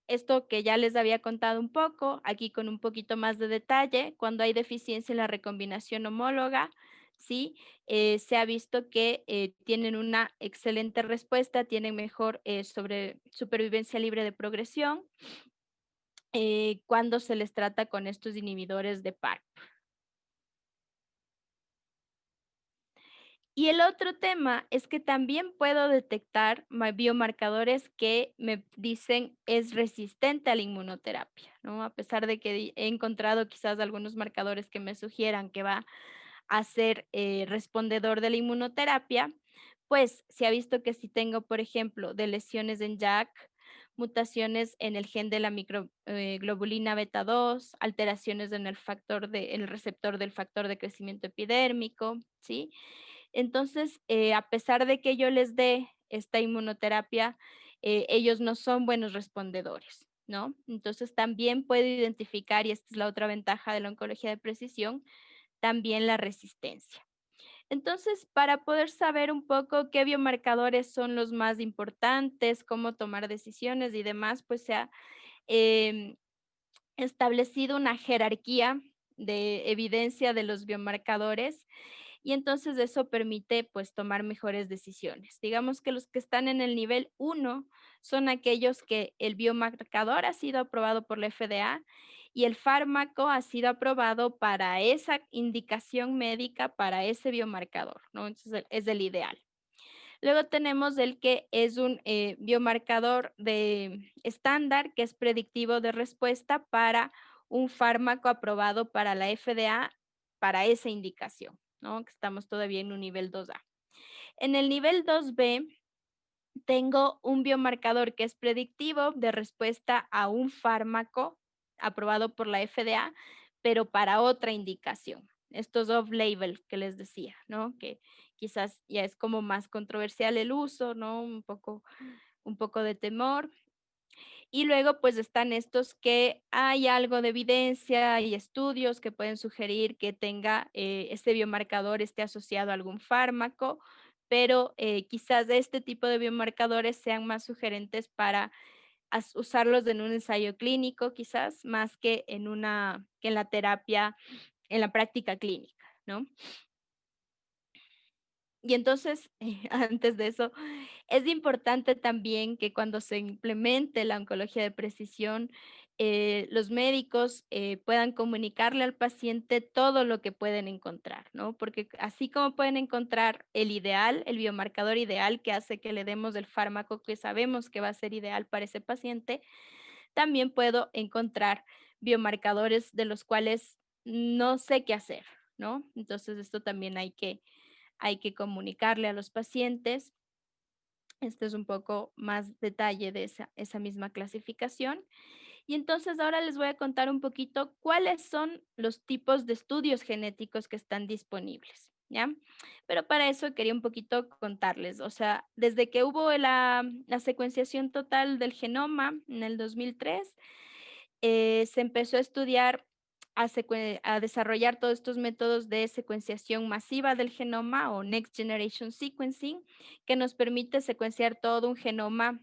Esto que ya les había contado un poco, aquí con un poquito más de detalle, cuando hay deficiencia en la recombinación homóloga, ¿sí? Se ha visto que tienen una excelente respuesta, tienen mejor supervivencia libre de progresión cuando se les trata con estos inhibidores de PARP. Y el otro tema es que también puedo detectar biomarcadores que me dicen es resistente a la inmunoterapia, ¿no? A pesar de que he encontrado quizás algunos marcadores que me sugieran que va a ser respondedor de la inmunoterapia, pues se ha visto que si tengo, por ejemplo, de lesiones en JAK, mutaciones en el gen de la microglobulina beta 2, alteraciones en el receptor del factor de crecimiento epidérmico, ¿sí? Entonces, a pesar de que yo les dé esta inmunoterapia, ellos no son buenos respondedores, ¿no? Entonces, también puedo identificar, y esta es la otra ventaja de la oncología de precisión, también la resistencia. Entonces, para poder saber un poco qué biomarcadores son los más importantes, cómo tomar decisiones y demás, pues se ha em, establecido una jerarquía de evidencia de los biomarcadores y entonces eso permite pues tomar mejores decisiones. Digamos que los que están en el nivel uno son aquellos que el biomarcador ha sido aprobado por la FDA y el fármaco ha sido aprobado para esa indicación médica, para ese biomarcador, ¿no? Entonces es el ideal. Luego tenemos el que es un biomarcador de estándar, que es predictivo de respuesta para un fármaco aprobado para la FDA para esa indicación, ¿no? Que estamos todavía en un nivel 2A. En el nivel 2B tengo un biomarcador que es predictivo de respuesta a un fármaco aprobado por la FDA, pero para otra indicación. Estos off-label que les decía, ¿no? Que quizás ya es como más controversial el uso, ¿no? Un poco de temor. Y luego, pues están estos que hay algo de evidencia y estudios que pueden sugerir que tenga este biomarcador esté asociado a algún fármaco, pero quizás este tipo de biomarcadores sean más sugerentes para usarlos en un ensayo clínico, quizás más que que en la terapia, en la práctica clínica, ¿no? Y entonces, antes de eso, es importante también que cuando se implemente la oncología de precisión, los médicos puedan comunicarle al paciente todo lo que pueden encontrar, ¿no? Porque así como pueden encontrar el ideal, el biomarcador ideal que hace que le demos el fármaco que sabemos que va a ser ideal para ese paciente, también puedo encontrar biomarcadores de los cuales no sé qué hacer, ¿no? Entonces, esto también hay que comunicarle a los pacientes. Este es un poco más detalle de esa misma clasificación. Y entonces ahora les voy a contar un poquito cuáles son los tipos de estudios genéticos que están disponibles, ¿ya? Pero para eso quería un poquito contarles, o sea, desde que hubo la secuenciación total del genoma en el 2003, se empezó a estudiar, a desarrollar todos estos métodos de secuenciación masiva del genoma o Next Generation Sequencing, que nos permite secuenciar todo un genoma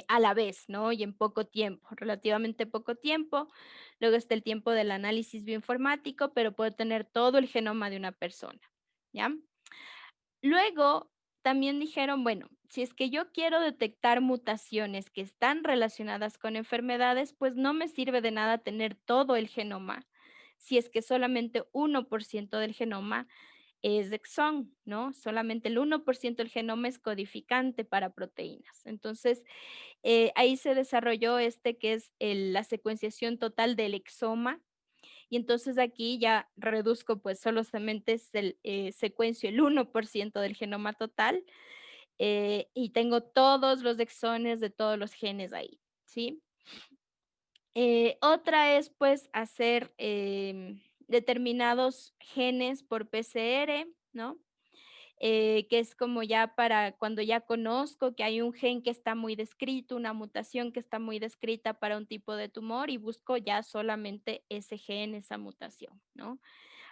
a la vez, ¿no? Y en poco tiempo, relativamente poco tiempo. Luego está el tiempo del análisis bioinformático, pero puedo tener todo el genoma de una persona, ¿ya? Luego, también dijeron, bueno, si es que yo quiero detectar mutaciones que están relacionadas con enfermedades, pues no me sirve de nada tener todo el genoma, si es que solamente 1% del genoma es exón, ¿no? Solamente el 1% del genoma es codificante para proteínas. Entonces, ahí se desarrolló este que es la secuenciación total del exoma, y entonces aquí ya reduzco, pues solamente secuencio el 1% del genoma total, y tengo todos los exones de todos los genes ahí, ¿sí? Otra es pues hacer determinados genes por PCR, ¿no? Que es como ya para cuando ya conozco que hay un gen que está muy descrito, una mutación que está muy descrita para un tipo de tumor y busco ya solamente ese gen, esa mutación, ¿no?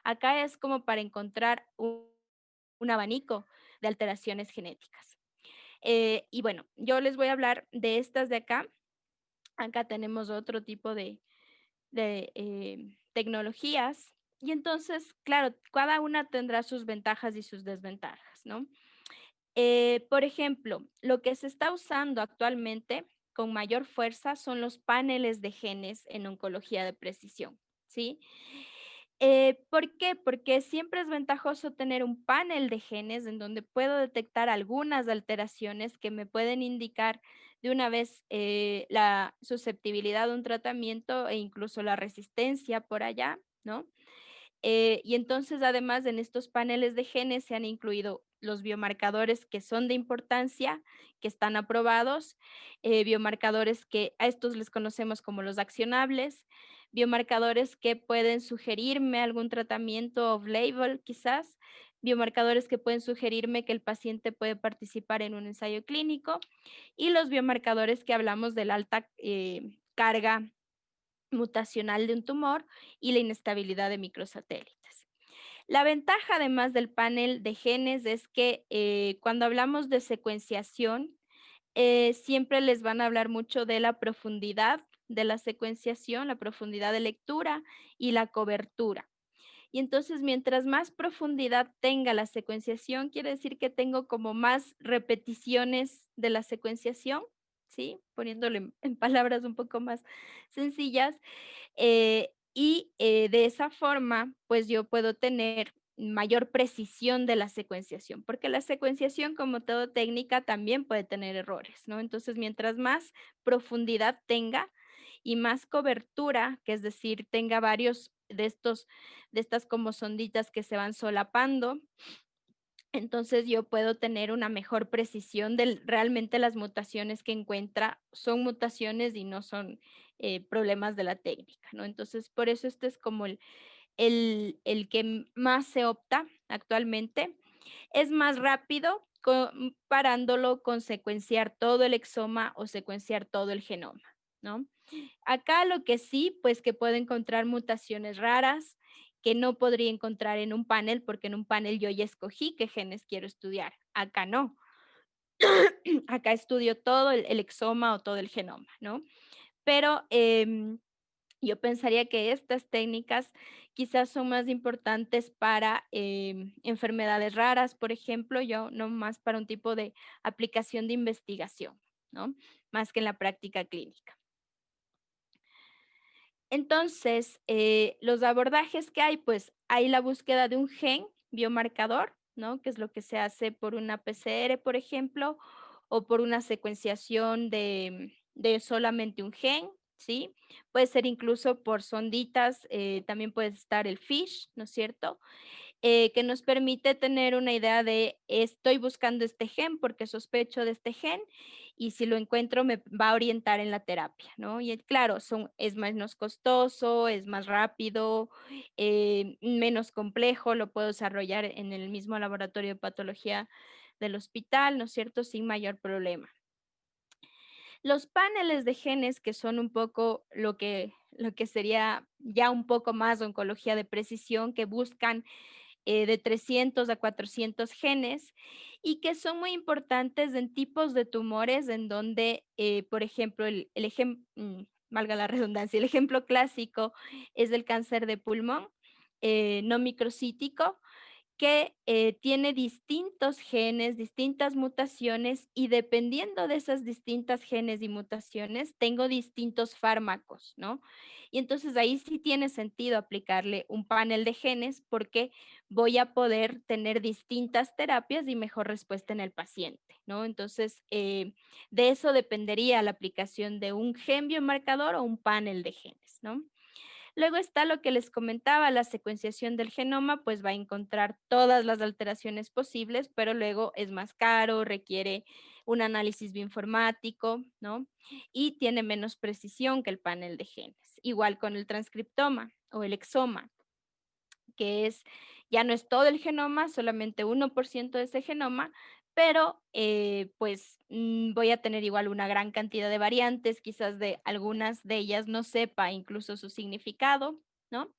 Acá es como para encontrar un abanico de alteraciones genéticas. Y bueno, yo les voy a hablar de estas de acá. Acá tenemos otro tipo de tecnologías. Y entonces, claro, cada una tendrá sus ventajas y sus desventajas, ¿no? Por ejemplo, lo que se está usando actualmente con mayor fuerza son los paneles de genes en oncología de precisión, ¿sí? ¿Por qué? Porque siempre es ventajoso tener un panel de genes en donde puedo detectar algunas alteraciones que me pueden indicar de una vez la susceptibilidad de un tratamiento e incluso la resistencia por allá, ¿no? Y entonces, además, en estos paneles de genes se han incluido los biomarcadores que son de importancia, que están aprobados, biomarcadores que a estos les conocemos como los accionables, biomarcadores que pueden sugerirme algún tratamiento off-label, quizás, biomarcadores que pueden sugerirme que el paciente puede participar en un ensayo clínico, y los biomarcadores que hablamos de la alta carga mutacional de un tumor y la inestabilidad de microsatélites. La ventaja, además del panel de genes, es que cuando hablamos de secuenciación, siempre les van a hablar mucho de la profundidad de la secuenciación, la profundidad de lectura y la cobertura. Y entonces, mientras más profundidad tenga la secuenciación, quiere decir que tengo como más repeticiones de la secuenciación, ¿sí? Poniéndolo en palabras un poco más sencillas, de esa forma, pues yo puedo tener mayor precisión de la secuenciación, porque la secuenciación, como toda técnica, también puede tener errores, ¿no? Entonces, mientras más profundidad tenga y más cobertura, que es decir, tenga varios de estas como sonditas que se van solapando, entonces yo puedo tener una mejor precisión de realmente las mutaciones que encuentra son mutaciones y no son problemas de la técnica, ¿no? Entonces, por eso este es como el que más se opta actualmente. Es más rápido comparándolo con secuenciar todo el exoma o secuenciar todo el genoma, ¿no? Acá lo que sí, pues que puedo encontrar mutaciones raras que no podría encontrar en un panel, porque en un panel yo ya escogí qué genes quiero estudiar. Acá no. Acá estudio todo el exoma o todo el genoma, ¿no? Pero Yo pensaría que estas técnicas quizás son más importantes para enfermedades raras, por ejemplo, yo no más para un tipo de aplicación de investigación, ¿no? Más que en la práctica clínica. Entonces, los abordajes que hay, pues hay la búsqueda de un gen biomarcador, ¿no? Que es lo que se hace por una PCR, por ejemplo, o por una secuenciación de solamente un gen, ¿sí? Puede ser incluso por sonditas, también puede estar el FISH, ¿no es cierto? Que nos permite tener una idea de estoy buscando este gen porque sospecho de este gen y si lo encuentro me va a orientar en la terapia, ¿no? Y claro, es menos costoso, es más rápido, menos complejo, lo puedo desarrollar en el mismo laboratorio de patología del hospital, ¿no es cierto? Sin mayor problema. Los paneles de genes, que son un poco lo que sería ya un poco más oncología de precisión, que buscan de 300 a 400 genes y que son muy importantes en tipos de tumores en donde, por ejemplo, valga la redundancia, el ejemplo clásico es el cáncer de pulmón no microcítico, que tiene distintos genes, distintas mutaciones y dependiendo de esas distintas genes y mutaciones, tengo distintos fármacos, ¿no? Y entonces ahí sí tiene sentido aplicarle un panel de genes porque voy a poder tener distintas terapias y mejor respuesta en el paciente, ¿no? Entonces, de eso dependería la aplicación de un gen biomarcador o un panel de genes, ¿no? Luego está lo que les comentaba, la secuenciación del genoma, pues va a encontrar todas las alteraciones posibles, pero luego es más caro, requiere un análisis bioinformático, ¿no? Y tiene menos precisión que el panel de genes. Igual con el transcriptoma o el exoma, que ya no es todo el genoma, solamente 1% de ese genoma, pero pues voy a tener igual una gran cantidad de variantes, quizás de algunas de ellas no sepa incluso su significado, ¿no?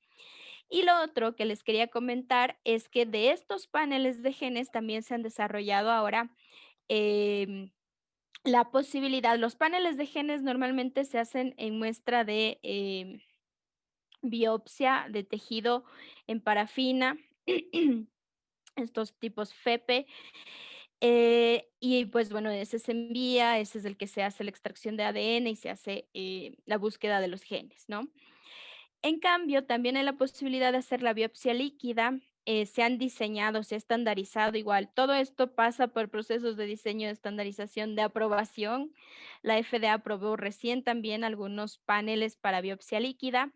Y lo otro que les quería comentar es que de estos paneles de genes también se han desarrollado ahora em, la posibilidad, los paneles de genes normalmente se hacen en muestra de biopsia de tejido en parafina, estos tipos FEPE, y pues bueno, ese se envía, ese es el que se hace la extracción de ADN y se hace la búsqueda de los genes, ¿no? En cambio, también hay la posibilidad de hacer la biopsia líquida, se han diseñado, se ha estandarizado igual. Todo esto pasa por procesos de diseño, de estandarización, de aprobación. La FDA aprobó recién también algunos paneles para biopsia líquida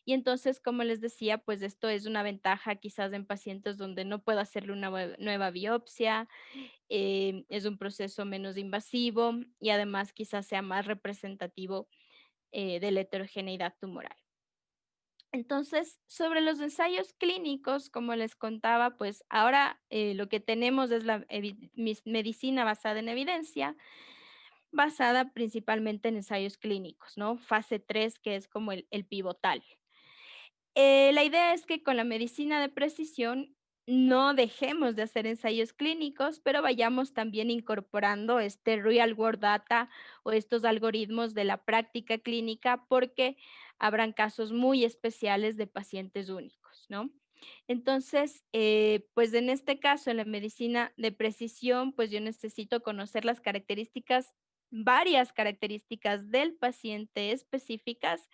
y entonces, como les decía, pues esto es una ventaja quizás en pacientes donde no puedo hacerle una nueva biopsia, es un proceso menos invasivo y además quizás sea más representativo de la heterogeneidad tumoral. Entonces, sobre los ensayos clínicos, como les contaba, pues ahora lo que tenemos es la medicina basada en evidencia, basada principalmente en ensayos clínicos, ¿no? Fase 3, que es como el pivotal. La idea es que con la medicina de precisión no dejemos de hacer ensayos clínicos, pero vayamos también incorporando este real world data o estos algoritmos de la práctica clínica porque habrán casos muy especiales de pacientes únicos, ¿no? Entonces, pues en este caso, en la medicina de precisión, pues yo necesito conocer las características, varias características del paciente específicas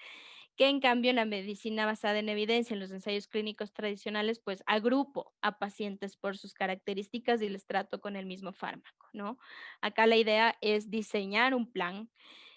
que en cambio en la medicina basada en evidencia, en los ensayos clínicos tradicionales, pues agrupo a pacientes por sus características y les trato con el mismo fármaco, ¿no? Acá la idea es diseñar un plan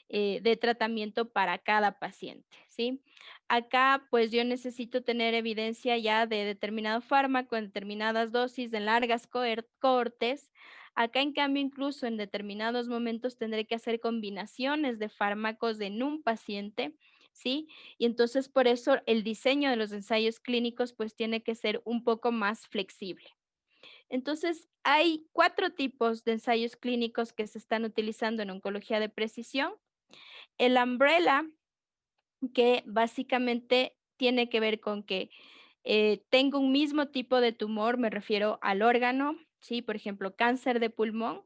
de tratamiento para cada paciente, ¿sí? Acá, pues yo necesito tener evidencia ya de determinado fármaco en determinadas dosis, en largas cohortes. Acá, en cambio, incluso en determinados momentos tendré que hacer combinaciones de fármacos en un paciente, ¿sí? Y entonces por eso el diseño de los ensayos clínicos pues tiene que ser un poco más flexible. Entonces hay 4 tipos de ensayos clínicos que se están utilizando en oncología de precisión. El umbrella, que básicamente tiene que ver con que tengo un mismo tipo de tumor, me refiero al órgano, ¿sí? Por ejemplo, cáncer de pulmón,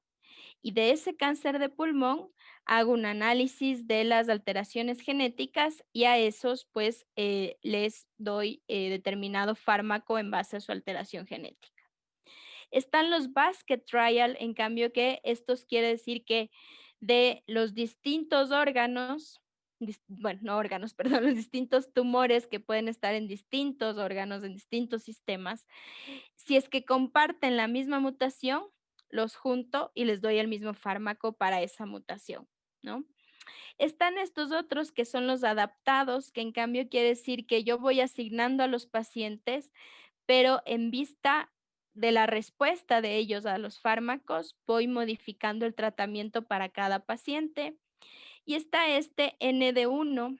y de ese cáncer de pulmón hago un análisis de las alteraciones genéticas y a esos pues les doy determinado fármaco en base a su alteración genética. Están los basket trial, en cambio, que estos quiere decir que de los distintos órganos, bueno, no órganos, perdón, los distintos tumores que pueden estar en distintos órganos, en distintos sistemas, si es que comparten la misma mutación, los junto y les doy el mismo fármaco para esa mutación, ¿no? Están estos otros que son los adaptados, que en cambio quiere decir que yo voy asignando a los pacientes, pero en vista de la respuesta de ellos a los fármacos, voy modificando el tratamiento para cada paciente. Y está este ND1,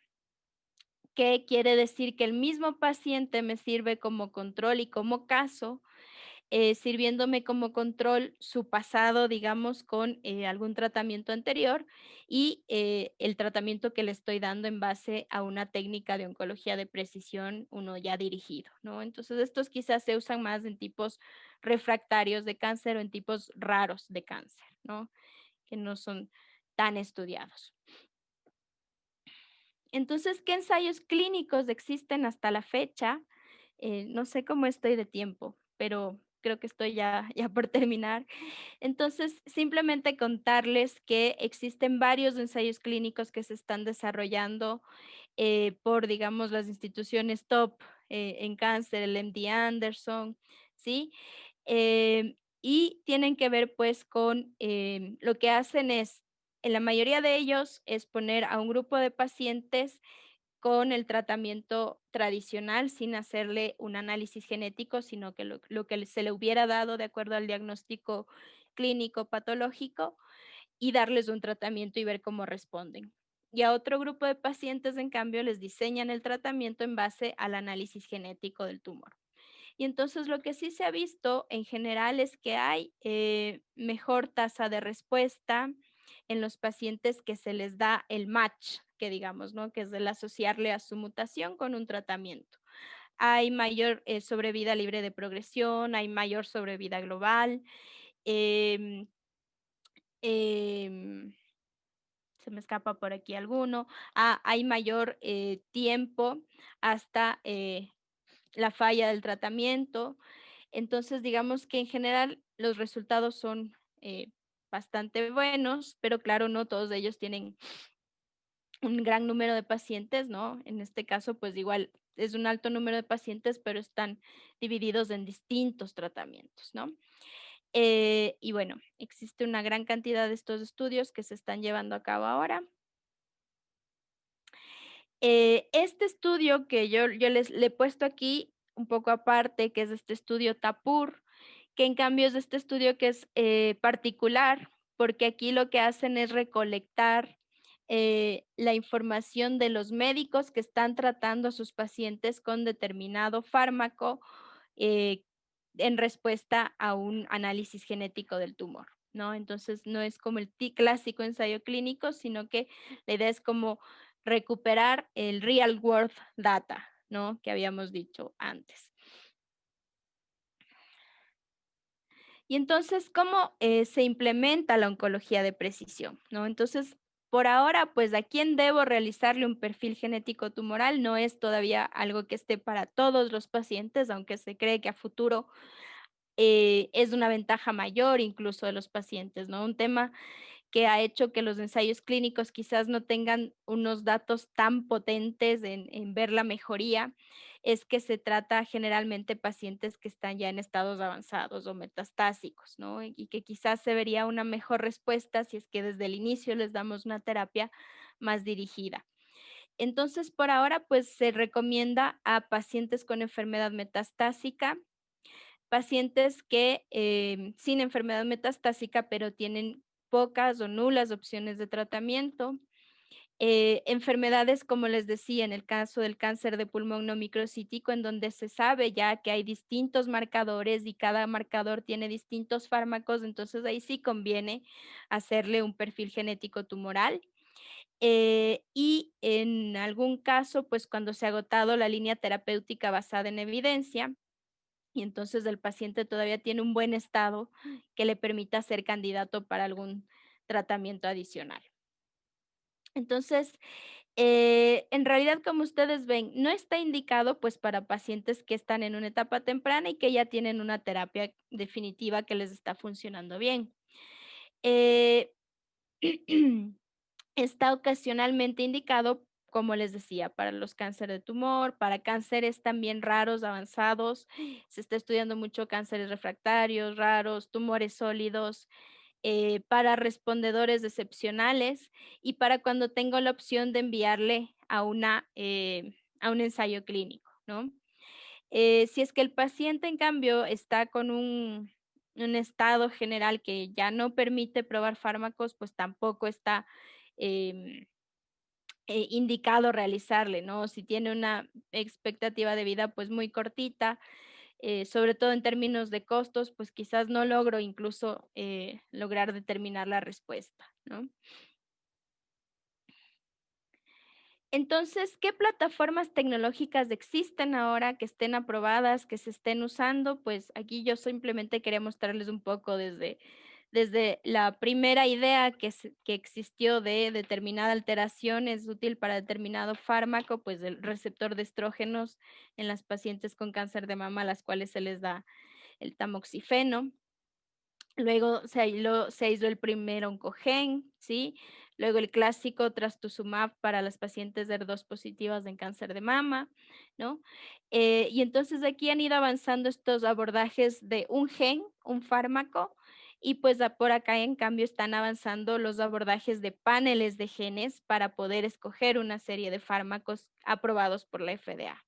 que quiere decir que el mismo paciente me sirve como control y como caso, sirviéndome como control su pasado, digamos, con algún tratamiento anterior y el tratamiento que le estoy dando en base a una técnica de oncología de precisión, uno ya dirigido, ¿no? Entonces, estos quizás se usan más en tipos refractarios de cáncer o en tipos raros de cáncer, ¿no? Que no son tan estudiados. Entonces, ¿qué ensayos clínicos existen hasta la fecha? No sé cómo estoy de tiempo, pero creo que estoy ya, ya por terminar. Entonces, simplemente contarles que existen varios ensayos clínicos que se están desarrollando por, digamos, las instituciones top en cáncer, el MD Anderson, ¿sí? Y tienen que ver pues con lo que hacen es, en la mayoría de ellos, es poner a un grupo de pacientes con el tratamiento tradicional sin hacerle un análisis genético, sino que lo que se le hubiera dado de acuerdo al diagnóstico clínico patológico y darles un tratamiento y ver cómo responden. Y a otro grupo de pacientes, en cambio, les diseñan el tratamiento en base al análisis genético del tumor. Y entonces lo que sí se ha visto en general es que hay mejor tasa de respuesta en los pacientes que se les da el match, que digamos, ¿no? Que es el asociarle a su mutación con un tratamiento. Hay mayor sobrevida libre de progresión, hay mayor sobrevida global. em, em, Se me escapa por aquí alguno. Hay mayor tiempo hasta la falla del tratamiento. Entonces, digamos que en general los resultados son bastante buenos, pero claro, no todos ellos tienen un gran número de pacientes, ¿no? En este caso, pues igual es un alto número de pacientes, pero están divididos en distintos tratamientos, ¿no? Y bueno, existe una gran cantidad de estos estudios que se están llevando a cabo ahora. Este estudio que yo le he puesto aquí un poco aparte, que es este estudio TAPUR, que en cambio es este estudio que es particular, porque aquí lo que hacen es recolectar la información de los médicos que están tratando a sus pacientes con determinado fármaco eh, en respuesta a un análisis genético del tumor, ¿no? Entonces no es como el clásico ensayo clínico, sino que la idea es como recuperar el real world data, ¿no? Que habíamos dicho antes. Y entonces, ¿cómo se implementa la oncología de precisión? ¿No? Entonces, por ahora, pues a quién debo realizarle un perfil genético tumoral no es todavía algo que esté para todos los pacientes, aunque se cree que a futuro es una ventaja mayor incluso de los pacientes, ¿no? Un tema que ha hecho que los ensayos clínicos quizás no tengan unos datos tan potentes en ver la mejoría, es que se trata generalmente pacientes que están ya en estados avanzados o metastásicos, ¿no? Y que quizás se vería una mejor respuesta si es que desde el inicio les damos una terapia más dirigida. Entonces, por ahora, pues se recomienda a pacientes con enfermedad metastásica, pacientes que sin enfermedad metastásica, pero tienen pocas o nulas opciones de tratamiento. Enfermedades, como les decía, en el caso del cáncer de pulmón no microcítico, en donde se sabe ya que hay distintos marcadores y cada marcador tiene distintos fármacos, entonces ahí sí conviene hacerle un perfil genético tumoral. Y en algún caso, pues cuando se ha agotado la línea terapéutica basada en evidencia, y entonces el paciente todavía tiene un buen estado que le permita ser candidato para algún tratamiento adicional. Entonces, en realidad, como ustedes ven, no está indicado, pues, para pacientes que están en una etapa temprana y que ya tienen una terapia definitiva que les está funcionando bien. Eh, Está ocasionalmente indicado, como les decía, para los cánceres de tumor, para cánceres también raros, avanzados. Se está estudiando mucho cánceres refractarios, raros, tumores sólidos, para respondedores excepcionales y para cuando tengo la opción de enviarle a un ensayo clínico, ¿no? Si es que el paciente, en cambio, está con un estado general que ya no permite probar fármacos, pues tampoco está em, indicado realizarle, ¿no? Si tiene una expectativa de vida pues muy cortita, sobre todo en términos de costos, pues quizás no logro incluso lograr determinar la respuesta, ¿no? Entonces, ¿qué plataformas tecnológicas existen ahora que estén aprobadas, que se estén usando? Pues aquí yo simplemente quería mostrarles un poco desde la primera idea que existió de determinada alteración es útil para determinado fármaco, pues el receptor de estrógenos en las pacientes con cáncer de mama, a las cuales se les da el tamoxifeno. Luego se hizo el primer Oncogen, ¿sí? Luego el clásico trastuzumab para las pacientes ER2 positivas en cáncer de mama, ¿no? Y entonces aquí han ido avanzando estos abordajes de un gen, un fármaco, y pues por acá en cambio están avanzando los abordajes de paneles de genes para poder escoger una serie de fármacos aprobados por la FDA.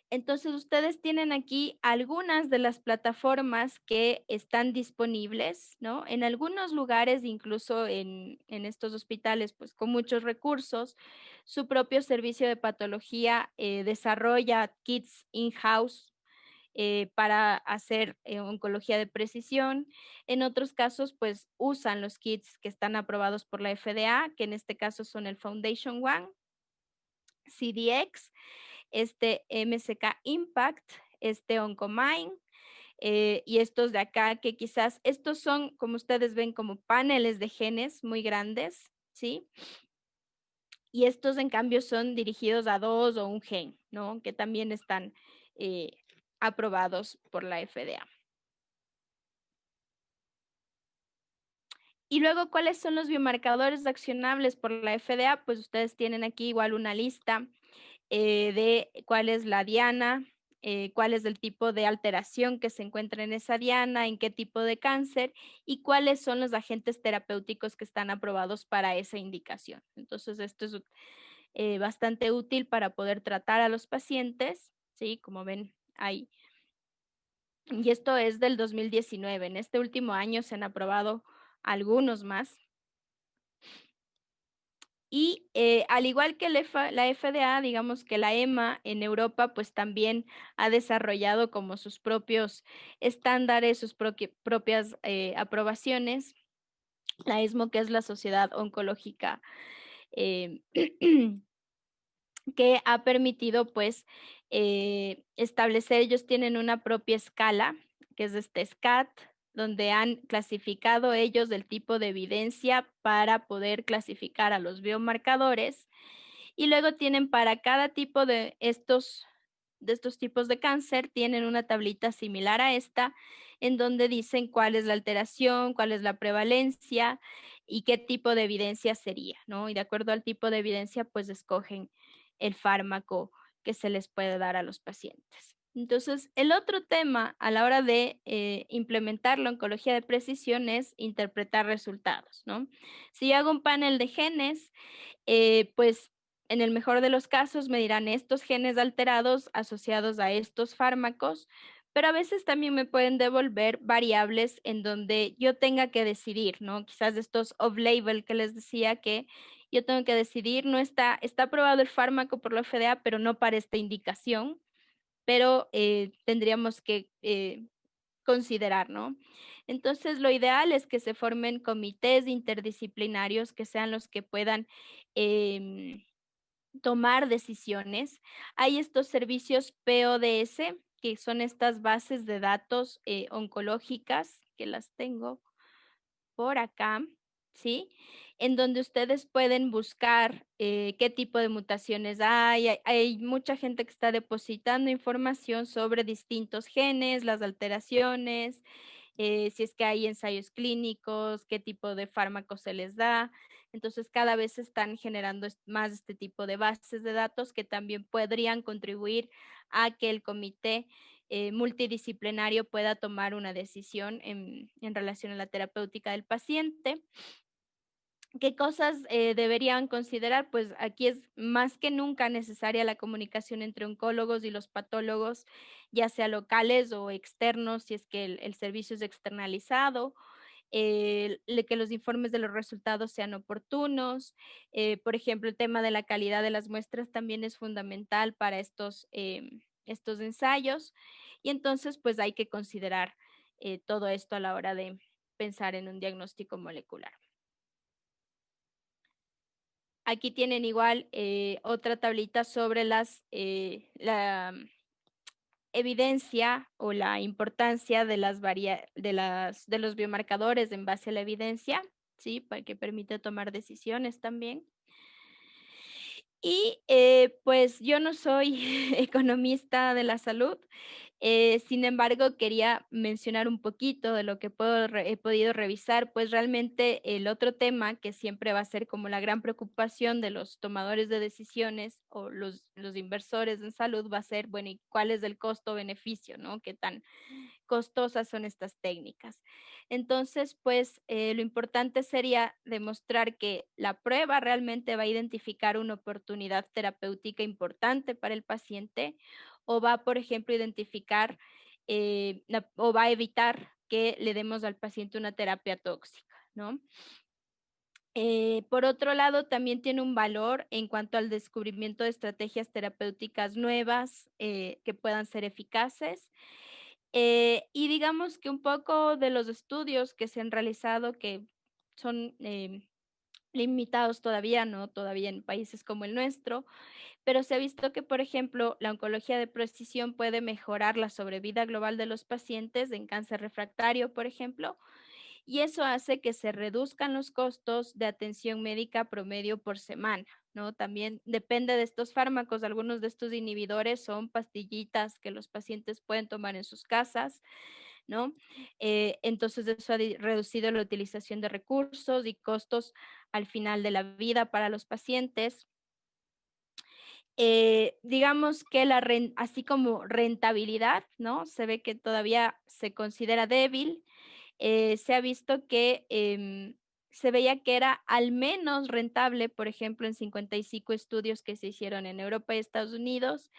Entonces, ustedes tienen aquí algunas de las plataformas que están disponibles, ¿no? En algunos lugares, incluso en estos hospitales, pues con muchos recursos, su propio servicio de patología desarrolla kits in-house para hacer oncología de precisión. En otros casos, pues usan los kits que están aprobados por la FDA, que en este caso son el Foundation One, CDX, este MSK Impact, este Oncomine, y estos de acá, que quizás estos son, como ustedes ven, como paneles de genes muy grandes, ¿sí? Y estos, en cambio, son dirigidos a 2 o un gen, ¿no? Que también están eh, aprobados por la FDA. Y luego, ¿cuáles son los biomarcadores accionables por la FDA? Pues ustedes tienen aquí igual una lista de cuál es la diana, cuál es el tipo de alteración que se encuentra en esa diana, en qué tipo de cáncer y cuáles son los agentes terapéuticos que están aprobados para esa indicación. Entonces, esto es bastante útil para poder tratar a los pacientes, ¿sí? Como ven ahí. Y esto es del 2019. En este último año se han aprobado algunos más. Y al igual que la FDA, digamos que la EMA en Europa, pues también ha desarrollado como sus propios estándares, sus propias aprobaciones. La ESMO, que es la Sociedad Oncológica, eh, que ha permitido pues establecer, ellos tienen una propia escala, que es este SCAT, donde han clasificado ellos el tipo de evidencia para poder clasificar a los biomarcadores y luego tienen para cada tipo de estos tipos de cáncer, tienen una tablita similar a esta, en donde dicen cuál es la alteración, cuál es la prevalencia y qué tipo de evidencia sería, ¿no? Y de acuerdo al tipo de evidencia, pues escogen el fármaco que se les puede dar a los pacientes. Entonces, el otro tema a la hora de implementar la oncología de precisión es interpretar resultados, ¿no? Si yo hago un panel de genes, pues en el mejor de los casos me dirán estos genes alterados asociados a estos fármacos, pero a veces también me pueden devolver variables en donde yo tenga que decidir, ¿no? Quizás estos off-label que les decía que yo tengo que decidir, no está aprobado el fármaco por la FDA, pero no para esta indicación, pero tendríamos que considerar, ¿no? Entonces, lo ideal es que se formen comités interdisciplinarios que sean los que puedan em, tomar decisiones. Hay estos servicios PODS, que son estas bases de datos oncológicas, que las tengo por acá, ¿sí? En donde ustedes pueden buscar qué tipo de mutaciones hay. Hay mucha gente que está depositando información sobre distintos genes, las alteraciones, si es que hay ensayos clínicos, qué tipo de fármacos se les da. Entonces, cada vez se están generando más este tipo de bases de datos que también podrían contribuir a que el comité multidisciplinario pueda tomar una decisión en relación a la terapéutica del paciente. ¿Qué cosas deberían considerar? Pues aquí es más que nunca necesaria la comunicación entre oncólogos y los patólogos, ya sea locales o externos, si es que el servicio es externalizado, que los informes de los resultados sean oportunos. Por ejemplo, el tema de la calidad de las muestras también es fundamental para estos ensayos. Y entonces, pues hay que considerar todo esto a la hora de pensar en un diagnóstico molecular. Aquí tienen igual otra tablita sobre la evidencia o la importancia de de los biomarcadores en base a la evidencia, ¿sí? Para que permite tomar decisiones también. Y pues yo no soy economista de la salud, sin embargo, quería mencionar un poquito de lo que he podido revisar, pues realmente el otro tema que siempre va a ser como la gran preocupación de los tomadores de decisiones o los inversores en salud va a ser, bueno, ¿y cuál es el costo-beneficio, no? ¿Qué tan costosas son estas técnicas? Entonces, pues lo importante sería demostrar que la prueba realmente va a identificar una oportunidad terapéutica importante para el paciente o va, por ejemplo, a identificar o va a evitar que le demos al paciente una terapia tóxica, ¿no? Por otro lado, también tiene un valor en cuanto al descubrimiento de estrategias terapéuticas nuevas que puedan ser eficaces. Y digamos que un poco de los estudios que se han realizado, que son limitados todavía, ¿no? Todavía en países como el nuestro, pero se ha visto que, por ejemplo, la oncología de precisión puede mejorar la sobrevida global de los pacientes en cáncer refractario, por ejemplo, y eso hace que se reduzcan los costos de atención médica promedio por semana, ¿no? También depende de estos fármacos, algunos de estos inhibidores son pastillitas que los pacientes pueden tomar en sus casas, ¿no? Entonces eso ha reducido la utilización de recursos y costos al final de la vida para los pacientes. Digamos que así como rentabilidad, ¿no? Se ve que todavía se considera débil. Se ha visto que se veía que era al menos rentable, por ejemplo, en 55 estudios que se hicieron en Europa y Estados Unidos,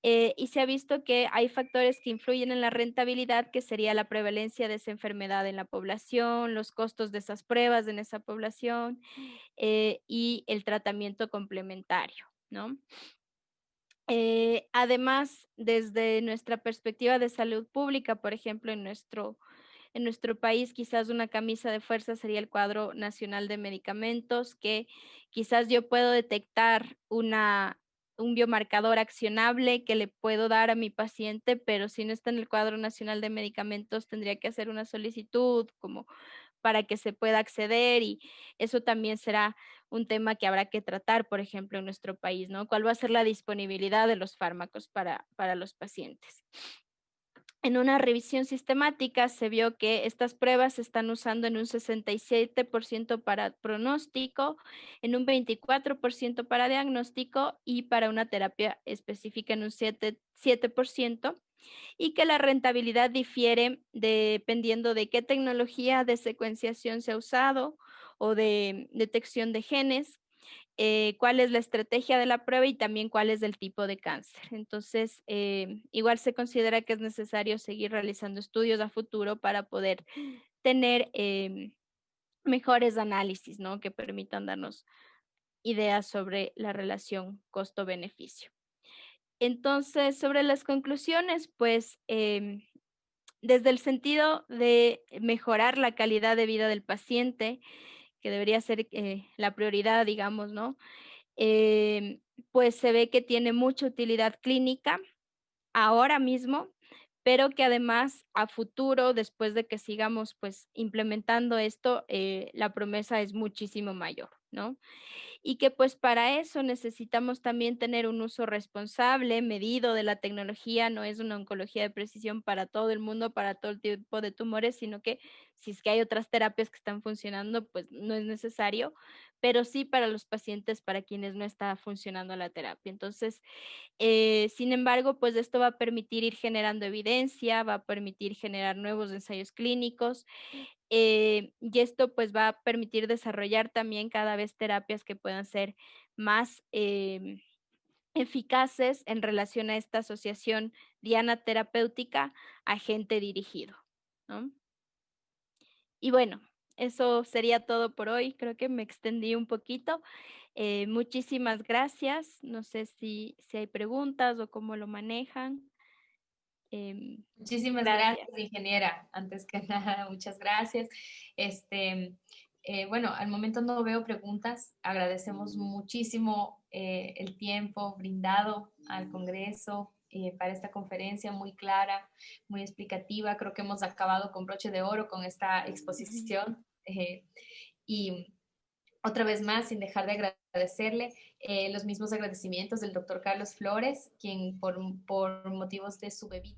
y se ha visto que hay factores que influyen en la rentabilidad, que sería la prevalencia de esa enfermedad en la población, los costos de esas pruebas en esa población, y el tratamiento complementario, ¿no? Además, desde nuestra perspectiva de salud pública, por ejemplo, en nuestro país, quizás una camisa de fuerza sería el cuadro nacional de medicamentos, que quizás yo puedo detectar un biomarcador accionable que le puedo dar a mi paciente, pero si no está en el cuadro nacional de medicamentos, tendría que hacer una solicitud como para que se pueda acceder y eso también será un tema que habrá que tratar, por ejemplo, en nuestro país, ¿no? ¿Cuál va a ser la disponibilidad de los fármacos para los pacientes? En una revisión sistemática se vio que estas pruebas se están usando en un 67% para pronóstico, en un 24% para diagnóstico y para una terapia específica en un 7%, y que la rentabilidad difiere dependiendo de qué tecnología de secuenciación se ha usado o de detección de genes, cuál es la estrategia de la prueba y también cuál es el tipo de cáncer. Entonces, igual se considera que es necesario seguir realizando estudios a futuro para poder tener mejores análisis, ¿no? Que permitan darnos ideas sobre la relación costo-beneficio. Entonces, sobre las conclusiones, pues desde el sentido de mejorar la calidad de vida del paciente, que debería ser la prioridad, digamos, ¿no? Pues se ve que tiene mucha utilidad clínica ahora mismo, pero que además a futuro, después de que sigamos pues implementando esto, la promesa es muchísimo mayor, ¿no? Y que pues para eso necesitamos también tener un uso responsable, medido de la tecnología, no es una oncología de precisión para todo el mundo, para todo el tipo de tumores, sino que si es que hay otras terapias que están funcionando, pues no es necesario, pero sí para los pacientes para quienes no está funcionando la terapia. Entonces, sin embargo, pues esto va a permitir ir generando evidencia, va a permitir generar nuevos ensayos clínicos, y esto pues va a permitir desarrollar también cada vez terapias que puedan ser más eficaces en relación a esta asociación diana terapéutica agente dirigido, ¿no? Y bueno, eso sería todo por hoy. Creo que me extendí un poquito. Muchísimas gracias. No sé si hay preguntas o cómo lo manejan. Muchísimas Gracias. gracias, ingeniera. Antes que nada, muchas gracias. Bueno, al momento no veo preguntas. Agradecemos muchísimo el tiempo brindado al Congreso para esta conferencia muy clara, muy explicativa. Creo que hemos acabado con broche de oro con esta Ujú. exposición. Y otra vez más, sin dejar de agradecerle los mismos agradecimientos del doctor Carlos Flores, quien por motivos de su bebida.